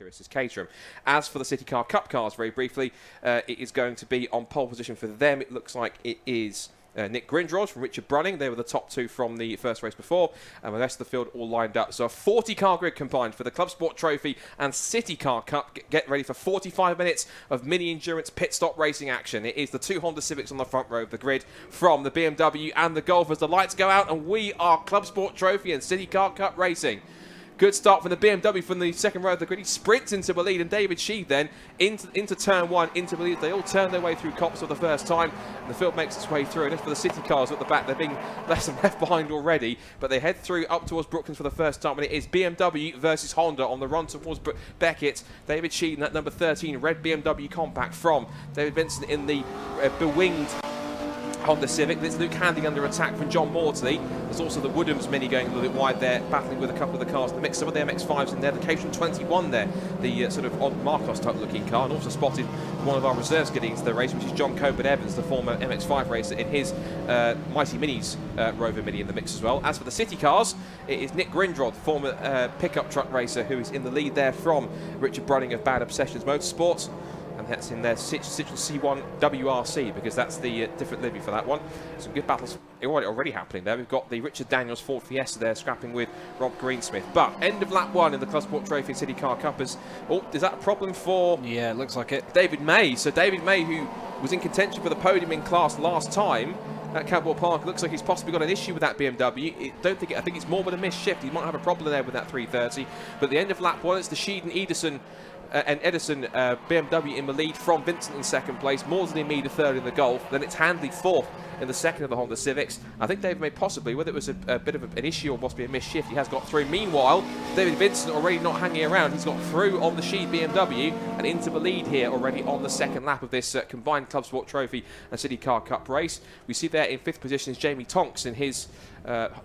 Kyrgyz's Caterham. As for the CityCar Cup cars, very briefly, it is going to be on pole position for them. It looks like it is Nick Grindrod from Richard Brunning. They were the top two from the first race before, and the rest of the field all lined up. So a 40-car grid combined for the Clubsport Trophy and CityCar Cup. Get ready for 45 minutes of mini-endurance pit stop racing action. It is the two Honda Civics on the front row of the grid from the BMW and the Golf as the lights go out, and we are Clubsport Trophy and CityCar Cup racing. Good start from the BMW from the second row of the grid. He sprints into the lead, and David Sheed then into turn one, into the lead. They all turn their way through Cops for the first time, and the field makes its way through. And as for the City cars at the back, they're being left behind already, but they head through up towards Brooklands for the first time, and it is BMW versus Honda on the run towards Beckett. David Sheed in that number 13 red BMW compact from David Vincent in the bewinged Honda Civic. There's Luke Handy under attack from John Maudsley. There's also the Woodhams Mini going a little bit wide there, battling with a couple of the cars in the mix. Some of the MX-5s in there, the Caterham 21 there, the sort of odd Marcos type looking car, and also spotted one of our reserves getting into the race, which is John Coburn Evans, the former MX-5 racer, in his Mighty Minis Rover Mini in the mix as well. As for the City cars, it is Nick Grindrod, former pickup truck racer, who is in the lead there from Richard Brunning of Bad Obsessions Motorsports. And that's in their Citroen C1 WRC, because that's the different livery for that one. Some good battles already happening there. We've got the Richard Daniels Ford Fiesta there scrapping with Rob Greensmith. But end of lap one in the Clubsport Trophy City Car Cup is that a problem for... Yeah, it looks like it. David May. So David May, who was in contention for the podium in class last time at Cadwell Park, looks like he's possibly got an issue with that BMW. I think it's more with a missed shift. He might have a problem there with that 330. But at the end of lap one, it's the Sheed and Edison BMW in the lead from Vincent in second place, Maudsley and Mead third in the Golf, then it's Handley fourth in the second of the Honda Civics. I think David May possibly, whether it was a bit of an issue or possibly a missed shift, he has got through. Meanwhile, David Vincent already not hanging around. He's got through on the Sheed BMW and into the lead here already on the second lap of this combined Clubsport Trophy and City Car Cup race. We see there in fifth position is Jamie Tonks in his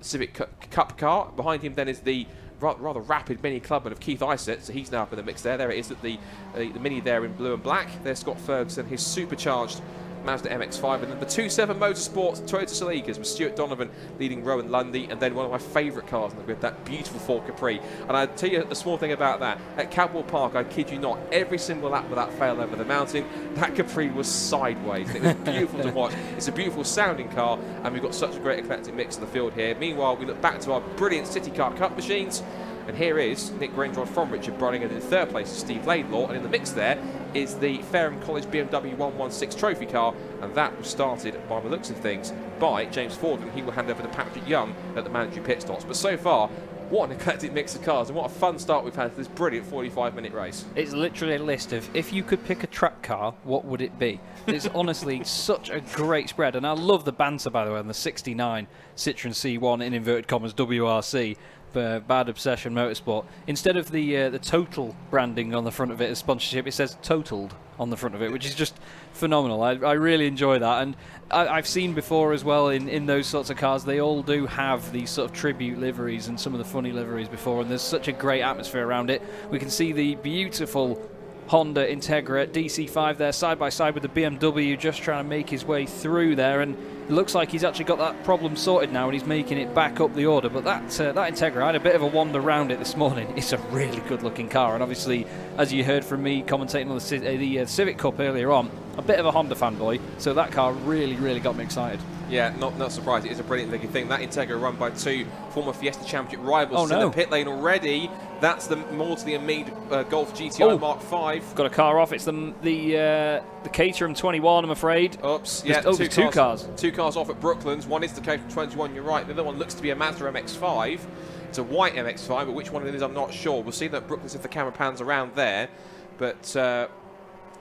Civic Cup car. Behind him then is the rather rapid Mini Clubman of Keith Isett, so he's now up in the mix there. There it is at the Mini there in blue and black. There's Scott Ferguson, his supercharged Mazda MX-5, and then the 2.7 Motorsport Toyota Celica's with Stuart Donovan leading Rowan Lundy, and then one of my favourite cars in the grid, that beautiful Ford Capri. And I'll tell you a small thing about that. At Cadwell Park, I kid you not, every single lap without fail over the mountain, that Capri was sideways. It was beautiful to watch. It's a beautiful sounding car, and we've got such a great eclectic mix in the field here. Meanwhile, we look back to our brilliant City Car Cup machines. And here is Nick Grindrod from Richard Brunning, and in third place is Steve Laidlaw, and in the mix there is the Fareham College BMW 116 trophy car, and that was started, by the looks of things, by James Ford, and he will hand over to Patrick Young at the mandatory pit stops. But so far, what an eclectic mix of cars, and what a fun start we've had to this brilliant 45-minute race. It's literally a list of, if you could pick a track car, what would it be? It's honestly such a great spread, and I love the banter, by the way, on the 69 Citroen C1 in inverted commas WRC. Bad Obsession Motorsport. Instead of the total branding on the front of it as sponsorship, it says totaled on the front of it, which is just phenomenal. I really enjoy that, and I've seen before as well in those sorts of cars, they all do have these sort of tribute liveries and some of the funny liveries before, and there's such a great atmosphere around it. We can see the beautiful Honda Integra DC5 there side by side with the BMW, just trying to make his way through there, and it looks like he's actually got that problem sorted now and he's making it back up the order. But that Integra, I had a bit of a wander around it this morning. It's a really good looking car, and obviously, as you heard from me commentating on the Civic Cup earlier on, a bit of a Honda fanboy, so that car really got me excited. Yeah, not surprised. It is a brilliant looking thing. That Integra run by two former Fiesta Championship rivals in the pit lane already. That's the Maudsley and Mead Golf GTI Mark V. Got a car off. It's the Caterham 21, I'm afraid. Oops. Yeah, two cars. Two cars off at Brooklands. One is the Caterham 21, you're right. The other one looks to be a Mazda MX-5. It's a white MX-5, but which one it is, I'm not sure. We'll see that at Brooklands if the camera pans around there. But...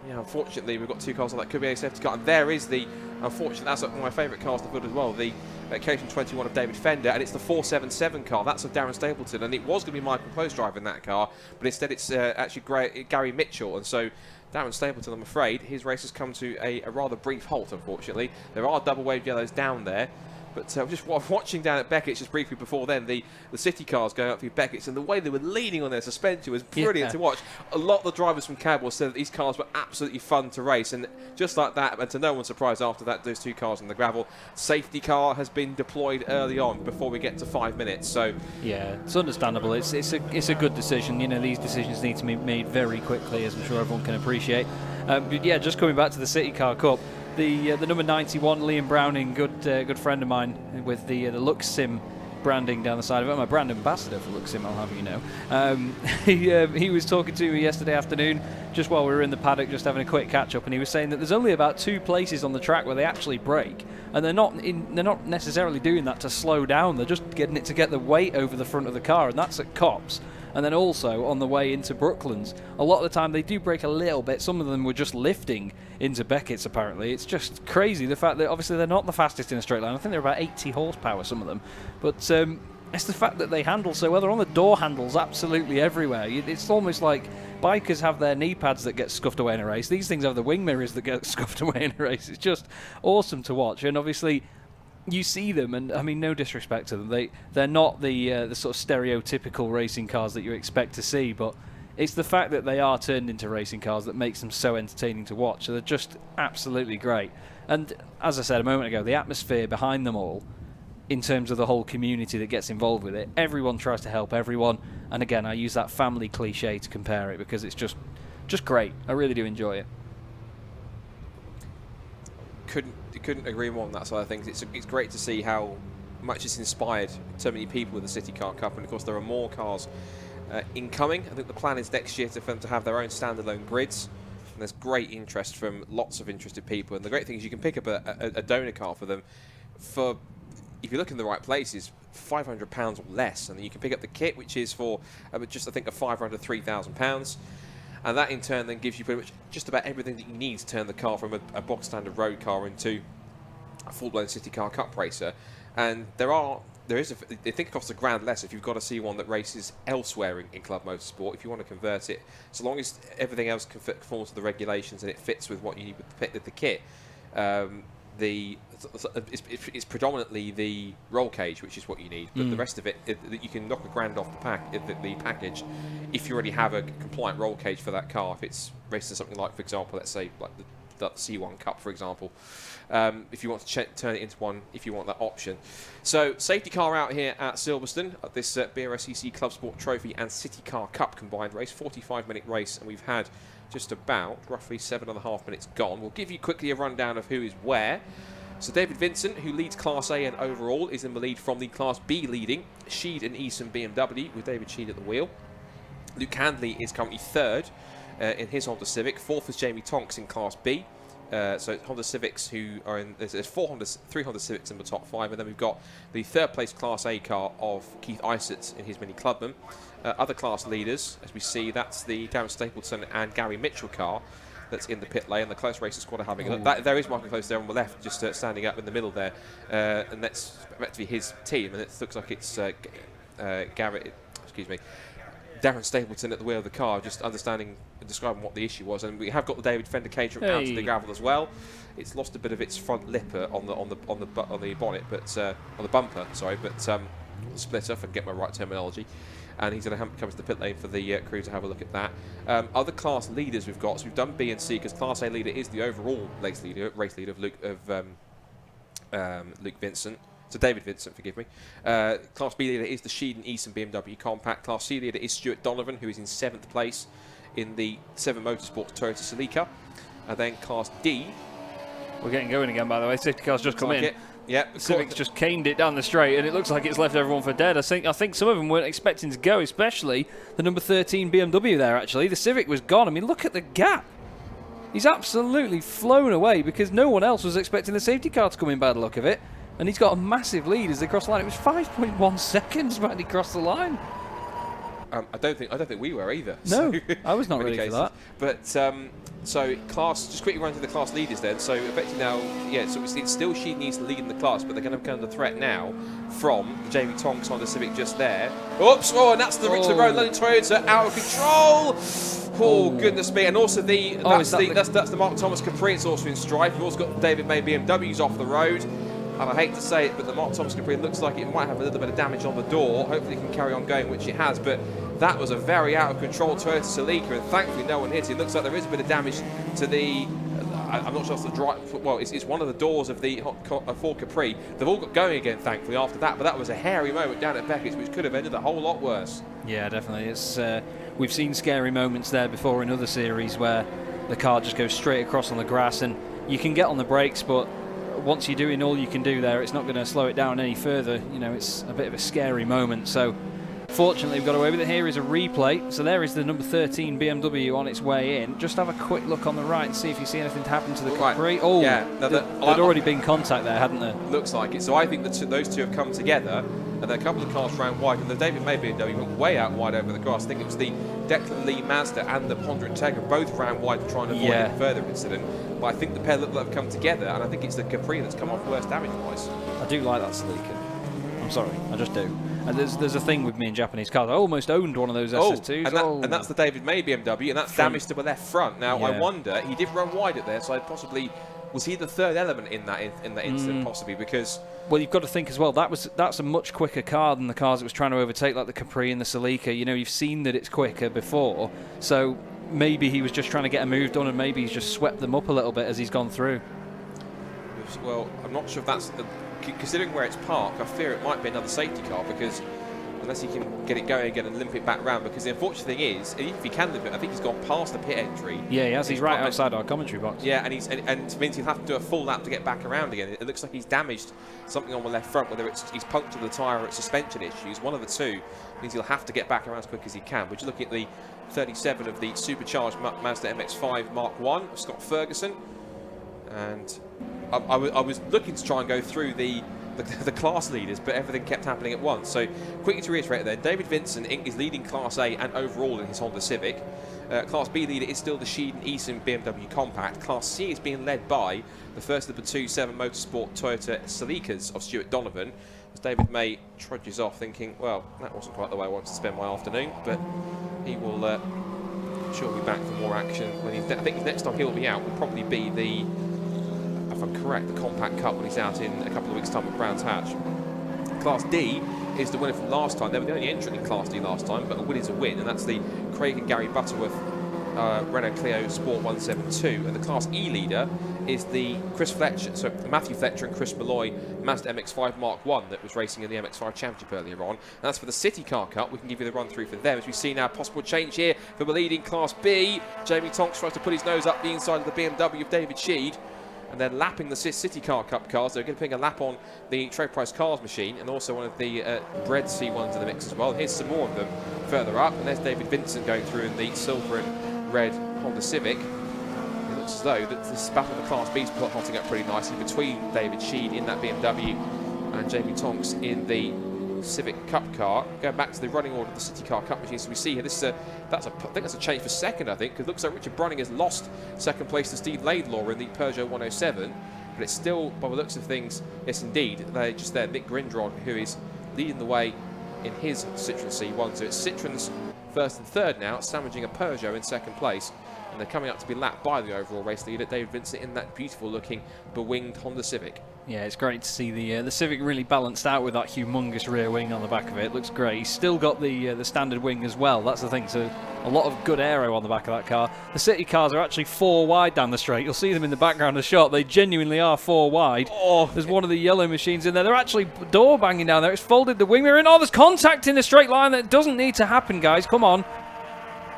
yeah, unfortunately, we've got two cars on that could be a safety car, and there is the, unfortunately, that's one of my favourite cars in the field as well, the Caterham 21 of David Fender, and it's the 477 car. That's of Darren Stapleton, and it was going to be Michael Close driving that car, but instead it's actually Gary Mitchell, and so Darren Stapleton, I'm afraid, his race has come to a rather brief halt, unfortunately. There are double wave yellows down there, But just watching down at Beckett's just briefly before then, the city cars going up through Beckett's, and the way they were leaning on their suspension was brilliant to watch. A lot of the drivers from Cadwell said that these cars were absolutely fun to race, and just like that, and to no one's surprise after that, those two cars on the gravel, safety car has been deployed early on before we get to 5 minutes. So yeah, it's understandable. It's a good decision. You know, these decisions need to be made very quickly, as I'm sure everyone can appreciate. But yeah, just coming back to the CityCar Cup. The number 91, Liam Browning, good friend of mine with the Lux Sim branding down the side of it. I'm a brand ambassador for Lux Sim, I'll have you know. He was talking to me yesterday afternoon, just while we were in the paddock, just having a quick catch up, and he was saying that there's only about 2 places on the track where they actually brake, and they're not necessarily doing that to slow down. They're just getting it to get the weight over the front of the car, and that's at Copse. And then also on the way into Brooklands, a lot of the time they do brake a little bit. Some of them were just lifting into Beckett's, apparently. It's just crazy, the fact that obviously they're not the fastest in a straight line. I think they're about 80 horsepower, some of them. But it's the fact that they handle so well. They're on the door handles absolutely everywhere. It's almost like bikers have their knee pads that get scuffed away in a race. These things have the wing mirrors that get scuffed away in a race. It's just awesome to watch. And obviously you see them, and I mean, no disrespect to them, they're not the sort of stereotypical racing cars that you expect to see, but it's the fact that they are turned into racing cars that makes them so entertaining to watch. So they're just absolutely great. And as I said a moment ago, the atmosphere behind them all, in terms of the whole community that gets involved with it, everyone tries to help everyone. And again, I use that family cliche to compare it because it's just great. I really do enjoy it. Couldn't agree more on that side of things. It's great to see how much it's inspired so many people with the CityCar Cup, and of course there are more cars incoming. I think the plan is next year for them to have their own standalone grids, and there's great interest from lots of interested people. And the great thing is you can pick up a donor car for them for, if you look in the right places, £500 or less, and then you can pick up the kit, which is for just I think around £3,000. And that in turn then gives you pretty much just about everything that you need to turn the car from a box standard road car into a full-blown CityCar Cup racer. And there is they think it costs £1,000 less if you've got a C1 that races elsewhere in Club Motorsport, if you want to convert it, so long as everything else conforms to the regulations and it fits with what you need with the kit. It's predominantly the roll cage, which is what you need, but the rest of it, you can knock £1,000 off the package if you already have a compliant roll cage for that car. If it's racing something like, for example, let's say like the C1 Cup, for example, if you want to turn it into one, if you want that option. So safety car out here at Silverstone at this BRSCC Clubsport Trophy and CityCar Cup combined race, 45-minute race, and we've had just about roughly 7.5 minutes gone. We'll give you quickly a rundown of who is where. So David Vincent, who leads Class A and overall, is in the lead from the Class B leading Sheed and Eason BMW, with David Sheed at the wheel. Luke Handley is currently third in his Honda Civic. Fourth is Jamie Tonks in Class B. So Honda Civics who are in, there's three Honda Civics in the top 5, and then we've got the third place Class A car of Keith Isett in his Mini Clubman. Other class leaders, as we see, that's the Darren Stapleton and Gary Mitchell car that's in the pit lane. The Close Racing Squad are having a look. There is Michael Close there on the left, just standing up in the middle there, and that's meant to be his team, and it looks like it's Darren Stapleton at the wheel of the car, just understanding and describing what the issue was. And we have got the David Fender Caterham out to the gravel as well. It's lost a bit of its front lipper on the bonnet, but on the bumper, sorry, but the splitter, if I can get my right terminology. And he's going to come to the pit lane for the crew to have a look at that. Other class leaders we've got, so we've done B and C, because Class A leader is the overall race leader of Luke Vincent. So David Vincent, forgive me. Class B leader is the Sheed and Eason BMW Compact. Class C leader is Stuart Donovan, who is in 7th place in the 7 Motorsports Toyota Celica. And then Class D. We're getting going again, by the way. Safety car's just come in. Yep, Civic's just caned it down the straight, and it looks like it's left everyone for dead. I think some of them weren't expecting to go, especially the number 13 BMW there, actually. The Civic was gone. I mean, look at the gap. He's absolutely flown away because no one else was expecting the safety car to come in by the look of it. And he's got a massive lead as they cross the line. It was 5.1 seconds when he crossed the line. I don't think we were either. No, so I was not ready for that. But so class, just quickly run through the class leaders then. So effectively now, so it's still Sheed needs to lead in the class, but they're going to come under threat now from Jamie Tonks on the Civic just there. Oops! Oh, and that's the Richard Road London Toyota out of control. Oh goodness me! And also that's the Mark Thomas Capri. It's also in strife. We've also got David May BMWs off the road. And I hate to say it, but the Mark Thomas Capri looks like it might have a little bit of damage on the door. Hopefully it can carry on going, which it has, but that was a very out of control Toyota Celica, and thankfully no one hit it. It looks like there is a bit of damage to the, I'm not sure if it's the drive, well, it's one of the doors of the Ford Capri. They've all got going again, thankfully, after that, but that was a hairy moment down at Beckett's, which could have ended a whole lot worse. Yeah, definitely. It's we've seen scary moments there before in other series where the car just goes straight across on the grass, and you can get on the brakes, but once you're doing all you can do there, it's not going to slow it down any further. You know, it's a bit of a scary moment. So fortunately, we've got away with it. Here is a replay. So there is the number 13 BMW on its way in. Just have a quick look on the right and see if you see anything happen to the Capri. Oh, yeah. There'd already been contact there, hadn't there? Looks like it. So I think that those two have come together, and then a couple of cars ran wide, and the David May BMW went way out wide over the grass. I think it was the Declan Lee Mazda and the Honda Integra both ran wide to try and avoid a further incident. But I think the pair look like have come together, and I think it's the Capri that's come off worse damage-wise. I do like that Celica. I'm sorry, I just do. And there's a thing with me in Japanese cars. I almost owned one of those SS2s. And that's the David May BMW, and that's damage to the left front. Now, I wonder, he did run wide at there, so was he the third element in that incident, possibly? Because... Well, you've got to think as well, that's a much quicker car than the cars it was trying to overtake, like the Capri and the Celica. You know, you've seen that it's quicker before, so maybe he was just trying to get a move done, and maybe he's just swept them up a little bit as he's gone through. Well, I'm not sure if that's... Considering where it's parked, I fear it might be another safety car, because unless he can get it going again and limp it back round, because the unfortunate thing is, if he can limp it, I think he's gone past the pit entry. Yeah, he has. He's right outside our commentary box. Yeah, and it means he'll have to do a full lap to get back around again. It looks like he's damaged something on the left front, whether he's punctured the tyre or it's suspension issues. One of the two means he'll have to get back around as quick as he can. We're just looking at the 37 of the supercharged Mazda MX-5 Mark 1 of Scott Ferguson. And I was looking to try and go through the class leaders, but everything kept happening at once. So quickly to reiterate then, David Vincent is leading Class A and overall in his Honda Civic. Class B leader is still the Sheedon Eason BMW Compact. Class C is being led by the first of the two 7 Motorsport Toyota Celicas of Stuart Donovan, as David May trudges off thinking, well, that wasn't quite the way I wanted to spend my afternoon, but he will sure be back for more action. When I think next time he'll be out will probably be the, if I'm correct, the Compact Cup when he's out in a couple of weeks' time at Brands Hatch. Class D is the winner from last time. They were the only entrant in Class D last time, but a win is a win, and that's the Craig and Gary Butterworth Renault Clio Sport 172. And the Class E leader is the Matthew Fletcher and Chris Malloy Mazda MX-5 Mark 1 that was racing in the MX-5 Championship earlier on. And that's for the CityCar Cup. We can give you the run through for them. As we see now, possible change here for the leading Class B. Jamie Tonks tries to put his nose up the inside of the BMW of David Sheed, and then lapping the CityCar Cup cars. They're going to put a lap on the Trade Price Cars machine, and also one of the BRSCC ones in the mix as well. Here's some more of them further up, and there's David Vincent going through in the silver and red Honda Civic. It looks as though that this battle of the Class B is hotting up pretty nicely between David Sheed in that BMW and Jamie Tonks in the Civic Cup car. Going back to the running order of the CityCar Cup machine, so we see here I think that's a change for second, because it looks like Richard Brunning has lost second place to Steve Laidlaw in the Peugeot 107, but it's still, by the looks of things, yes indeed, they're just there, Nick Grindrod, who is leading the way in his Citroen C1. So it's Citroen's first and third now, sandwiching a Peugeot in second place, and they're coming up to be lapped by the overall race leader, David Vincent, in that beautiful looking bewinged Honda Civic. Yeah, it's great to see the Civic really balanced out with that humongous rear wing on the back of it. It looks great. He's still got the standard wing as well. That's the thing. So a lot of good aero on the back of that car. The City cars are actually 4 wide down the straight. You'll see them in the background of the shot. They genuinely are 4 wide. Oh, there's one of the yellow machines in there. They're actually door banging down there. It's folded the wing mirror in. Oh, there's contact in the straight line. That doesn't need to happen, guys. Come on.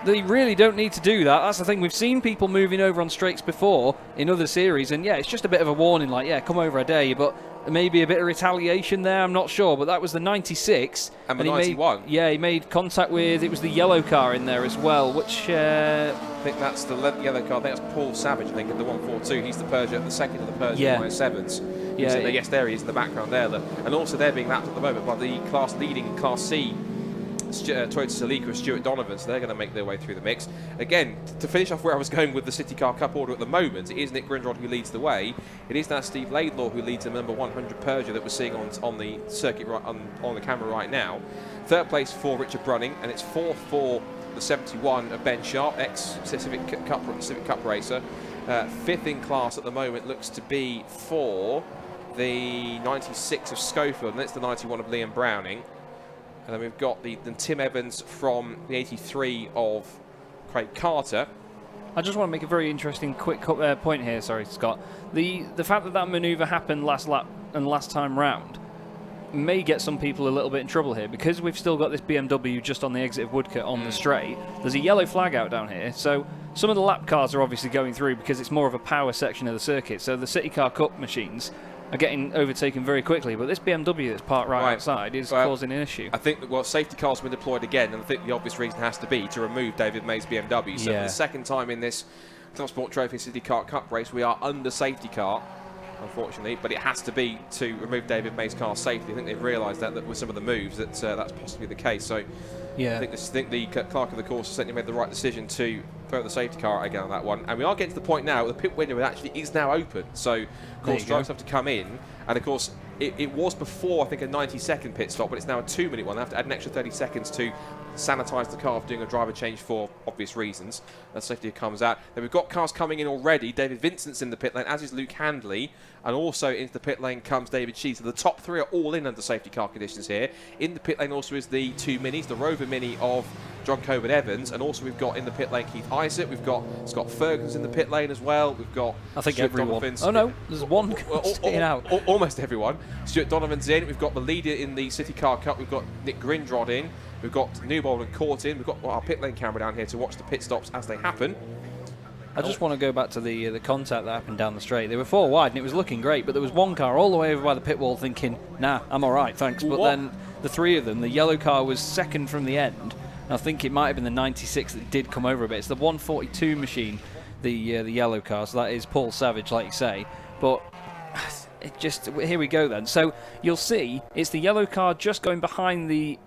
They really don't need to do that. That's the thing. We've seen people moving over on straights before in other series, and yeah, it's just a bit of a warning, like, yeah, come over, I dare you, but maybe a bit of retaliation there, I'm not sure, but that was the 96. And the 91. He made contact with, it was the yellow car in there as well, which... I think that's the yellow car. I think that's Paul Savage, I think, in the 142. He's the Peugeot, the second of the Peugeot 107s. Yeah. Yes, there he is in the background there. And also they're being lapped at the moment by the leading Class C Toyota Celica with Stuart Donovan, so they're going to make their way through the mix. Again, to finish off where I was going with the CityCar Cup order at the moment, it is Nick Grindrod who leads the way. It is now Steve Laidlaw who leads the number 100 Peugeot that we're seeing on the circuit on the camera right now. Third place for Richard Brunning, and it's fourth for the 71 of Ben Sharp, ex-Civic Cup racer. Fifth in class at the moment looks to be for the 96 of Schofield, and that's the 91 of Liam Browning. And then we've got the Tim Evans from the 83 of Craig Carter. I just want to make a very interesting quick point here, sorry, Scott. The fact that manoeuvre happened last lap and last time round may get some people a little bit in trouble here, because we've still got this BMW just on the exit of Woodcote on the straight. There's a yellow flag out down here, so some of the lap cars are obviously going through because it's more of a power section of the circuit, so the CityCar Cup machines are getting overtaken very quickly, but this BMW that's parked right outside is causing an issue. I think that, safety cars have been deployed again, and I think the obvious reason has to be to remove David May's BMW. So for the second time in this Clubsport Trophy CityCar Cup race, we are under safety car, unfortunately, but it has to be to remove David May's car safely. I think they've realised that with some of the moves that's possibly the case. So I think the clerk of the course has certainly made the right decision to throw the safety car again on that one. And we are getting to the point now where the pit window actually is now open. So, of course, drivers have to come in. And, of course, it was before, I think, a 90-second pit stop, but it's now a 2-minute one. They have to add an extra 30 seconds to sanitise the car for doing a driver change for obvious reasons. As safety comes out. Then we've got cars coming in already. David Vincent's in the pit lane, as is Luke Handley. And also into the pit lane comes David Shees. So the top three are all in under safety car conditions here. In the pit lane also is the two minis, the Rover Mini of John Coburn Evans, and also we've got in the pit lane Keith Isaac. We've got Scott Ferguson's in the pit lane as well. We've got I think Stuart everyone. Donovan's. Oh no, there's one staying out. Almost everyone. Stuart Donovan's in. We've got the leader in the CityCar Cup. We've got Nick Grindrod in. We've got Newbold and Court in. We've got our pit lane camera down here to watch the pit stops as they happen. I just want to go back to the contact that happened down the straight. They were four wide and it was looking great, but there was one car all the way over by the pit wall thinking, nah, I'm all right, thanks. But then the three of them, the yellow car was second from the end. And I think it might have been the 96 that did come over a bit. It's the 142 machine, the yellow car, so that is Paul Savage, like you say. But it just, here we go then. So you'll see it's the yellow car just going behind the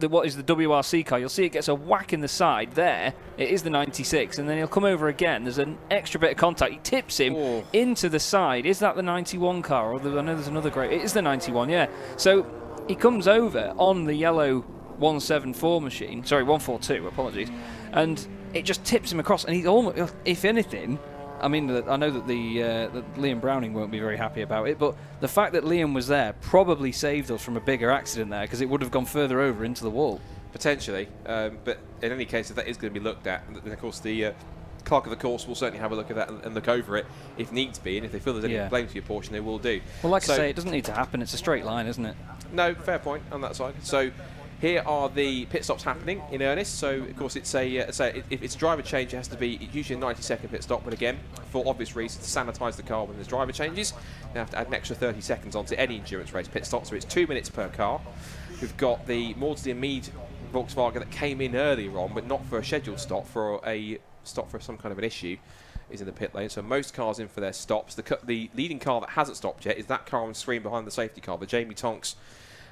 what is the WRC car. You'll see it gets a whack in the side there. It is the 96, and then he'll come over again. There's an extra bit of contact. He tips him into the side. Is that the 91 car? Or I know there's another great. It is the 91, yeah. So he comes over on the yellow 174 machine. Sorry, 142. Apologies. And it just tips him across, and he's almost, if anything. I mean, I know that that Liam Browning won't be very happy about it, but the fact that Liam was there probably saved us from a bigger accident there, because it would have gone further over into the wall. Potentially, but in any case, if that is going to be looked at, and of course the clerk of the course will certainly have a look at that and look over it if needs be, and if they feel there's any blame to your portion, they will do. Well, like I say, it doesn't need to happen. It's a straight line, isn't it? No, fair point on that side. So here are the pit stops happening in earnest. So, of course, it's if it's a driver change, it has to be usually a 90-second pit stop. But again, for obvious reasons, to sanitise the car when there's driver changes, they have to add an extra 30 seconds onto any endurance race pit stop. So it's 2 minutes per car. We've got the Maudsley and Mead Volkswagen that came in earlier on, but not for a scheduled stop, for a stop for some kind of an issue, is in the pit lane. So most cars in for their stops. The leading car that hasn't stopped yet is that car on the screen behind the safety car, the Jamie Tonks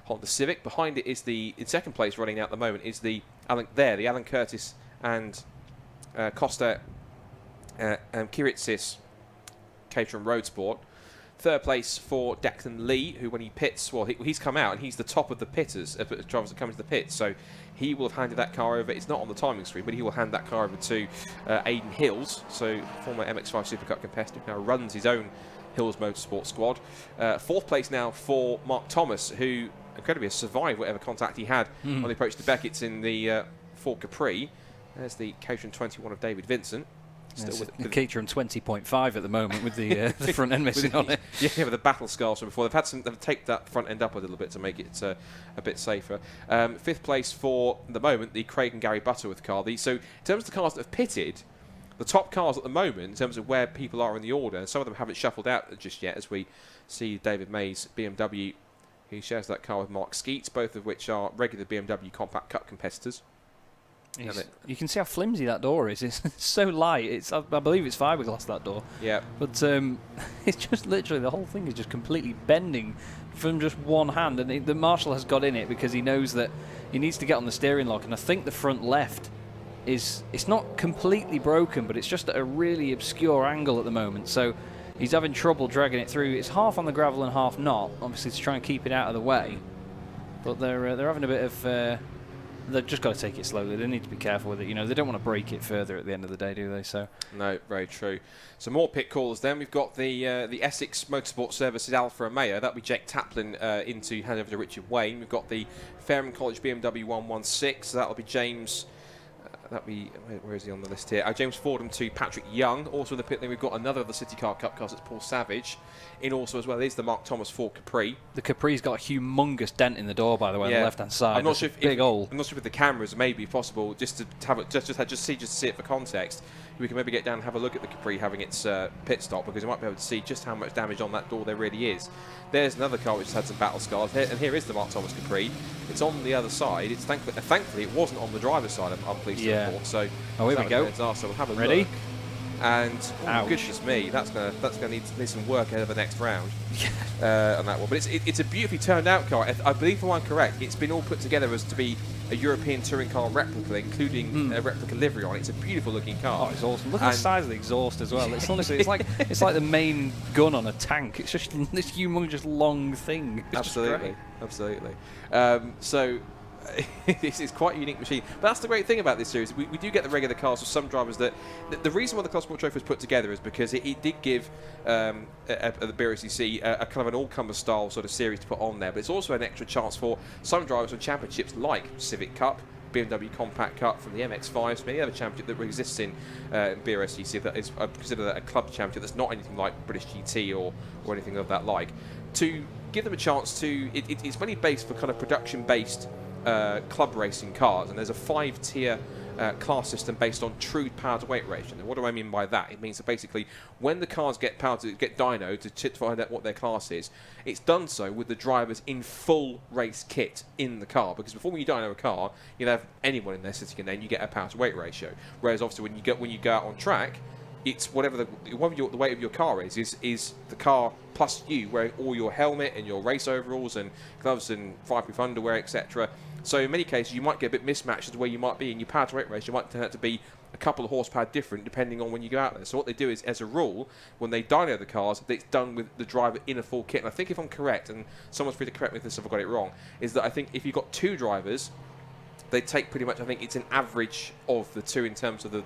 Honda Civic. Behind it is in second place running out at the moment is the Alan Curtis and Costa and Kiritsis Caterham Road Sport. Third place for Declan Lee, who when he pits, he's come out and he's the top of the pitters, drivers that come into the pits. So he will have handed that car over. It's not on the timing screen, but he will hand that car over to Aidan Hills, so former MX5 Super Cup competitor, now runs his own Hills Motorsport squad. Fourth place now for Mark Thomas, who incredibly has survived whatever contact he had on the approach to Beckett's in the Ford Capri. There's the Caterham 21 of David Vincent. Still with the Caterham 20.5 at the moment with the front end missing on it. Yeah, with the battle scars from before. They've taped that front end up a little bit to make it a bit safer. Fifth place for the moment, the Craig and Gary Butterworth car. So in terms of the cars that have pitted, the top cars at the moment, in terms of where people are in the order, and some of them haven't shuffled out just yet, as we see David May's BMW. He shares that car with Mark Skeets, both of which are regular BMW Compact Cup competitors. You can see how flimsy that door is. It's so light. I believe it's fiberglass, that door. Yeah. But it's just literally, the whole thing is just completely bending from just one hand. And the marshal has got in it because he knows that he needs to get on the steering lock. And I think the front left it's not completely broken, but it's just at a really obscure angle at the moment. So he's having trouble dragging it through. It's half on the gravel and half not, obviously to try and keep it out of the way. But they're having a bit of they've just got to take it slowly. They need to be careful with it. You know, they don't want to break it further at the end of the day, do they? So no, very true. So more pit calls then. We've got the Essex Motorsport Services Alfa Romeo. That'll be Jake Taplin hand over to Richard Wayne. We've got the Fareham College BMW 116. So that'll be James... That'll be, where is he on the list here? James Fordham to Patrick Young. Also in the pit lane, we've got another of the CityCar Cup cars. It's Paul Savage. In also as well is the Mark Thomas Ford Capri. The Capri's got a humongous dent in the door, by the way, on the left-hand side. I'm not sure big hole. I'm not sure if the cameras may be possible just to have it, just see it for context. We can maybe get down and have a look at the Capri having its pit stop, because we might be able to see just how much damage on that door there really is. There's another car which has had some battle scars, and here is the Mark Thomas Capri. It's on the other side. It's thankfully it wasn't on the driver's side. I'm pleased to report. So here we go. So we'll have a Ready? look. And goodness me, that's gonna need some work ahead of the next round on that one. But it's a beautifully turned out car. I believe, if I'm correct, it's been all put together as to be a European touring car replica, including a replica livery on it. It's a beautiful looking car. Oh, it's awesome. Look at the size of the exhaust as well. It's honestly, it's like the main gun on a tank. It's just this humongous long thing. It's absolutely. So this is quite a unique machine. But that's the great thing about this series. We do get the regular cars with some drivers that... The reason why the Clubsport Trophy was put together is because it did give the BRSCC a kind of an all-comer style sort of series to put on there. But it's also an extra chance for some drivers on championships like Civic Cup, BMW Compact Cup, from the MX-5s, many other championship that exists in BRSCC that is considered a club championship that's not anything like British GT or anything of that like, to give them a chance to... It's mainly based for kind of production-based club racing cars, and there's a 5-tier class system based on true power to weight ratio. And what do I mean by that? It means that basically when the cars get dynoed to find out what their class is, it's done so with the drivers in full race kit in the car, because before you dyno a car, you have anyone in there sitting in there and you get a power to weight ratio. Whereas obviously when you go out on track, it's whatever the weight of your car is the car plus you wearing all your helmet and your race overalls and gloves and fireproof underwear, etc. So in many cases, you might get a bit mismatched as to where you might be, and your power to weight ratio might turn out to be a couple of horsepower different depending on when you go out there. So what they do is, as a rule, when they dyno the cars, it's done with the driver in a full kit. And I think if I'm correct, and someone's free to correct me if I've got it wrong, is that I think if you've got two drivers, they take pretty much, I think it's an average of the two in terms of the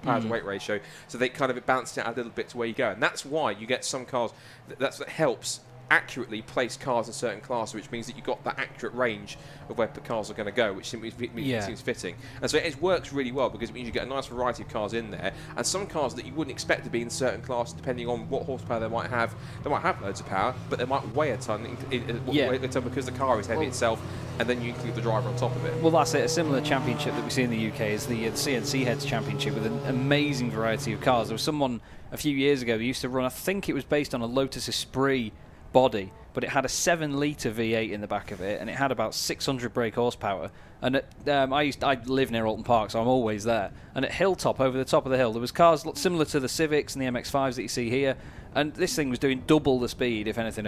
power to weight ratio. So they kind of balance it out a little bit to where you go. And that's why you get some cars, that helps accurately place cars in certain classes, which means that you've got that accurate range of where the cars are going to go, which seems fitting. And so it works really well, because it means you get a nice variety of cars in there, and some cars that you wouldn't expect to be in certain classes, depending on what horsepower they might have. They might have loads of power, but they might weigh a ton, because the car is heavy itself, and then you include the driver on top of it. Well, that's it. A similar championship that we see in the UK is the CNC Heads Championship, with an amazing variety of cars. There was someone a few years ago who used to run, I think it was based on a Lotus Esprit body, but it had a 7-litre V8 in the back of it, and it had about 600 brake horsepower. And I live near Alton Park, so I'm always there. And at Hilltop, over the top of the hill, there was cars similar to the Civics and the MX-5s that you see here, and this thing was doing double the speed, if anything,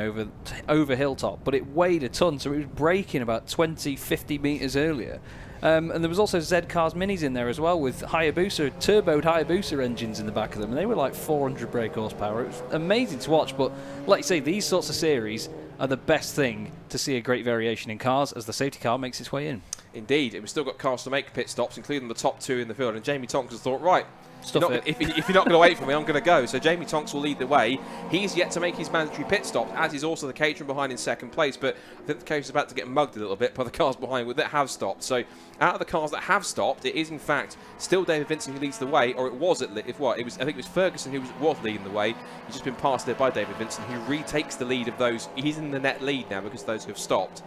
over Hilltop, but it weighed a ton, so it was braking about 20-50 metres earlier. And there was also Z-Cars Minis in there as well, with turboed Hayabusa engines in the back of them, and they were like 400 brake horsepower. It was amazing to watch, but like you say, these sorts of series are the best thing to see a great variation in cars as the safety car makes its way in. Indeed, and we've still got cars to make pit stops, including the top two in the field, and Jamie Tonks has thought, right, if you're not going to wait for me, I'm going to go. So Jamie Tonks will lead the way. He's yet to make his mandatory pit stop, as is also the Caterham behind in second place. But I think the Caterham's about to get mugged a little bit by the cars behind that have stopped. So out of the cars that have stopped, it is in fact still David Vincent who leads the way, or it was I think it was Ferguson who was leading the way. He's just been passed there by David Vincent, who retakes the lead of those. He's in the net lead now because those who have stopped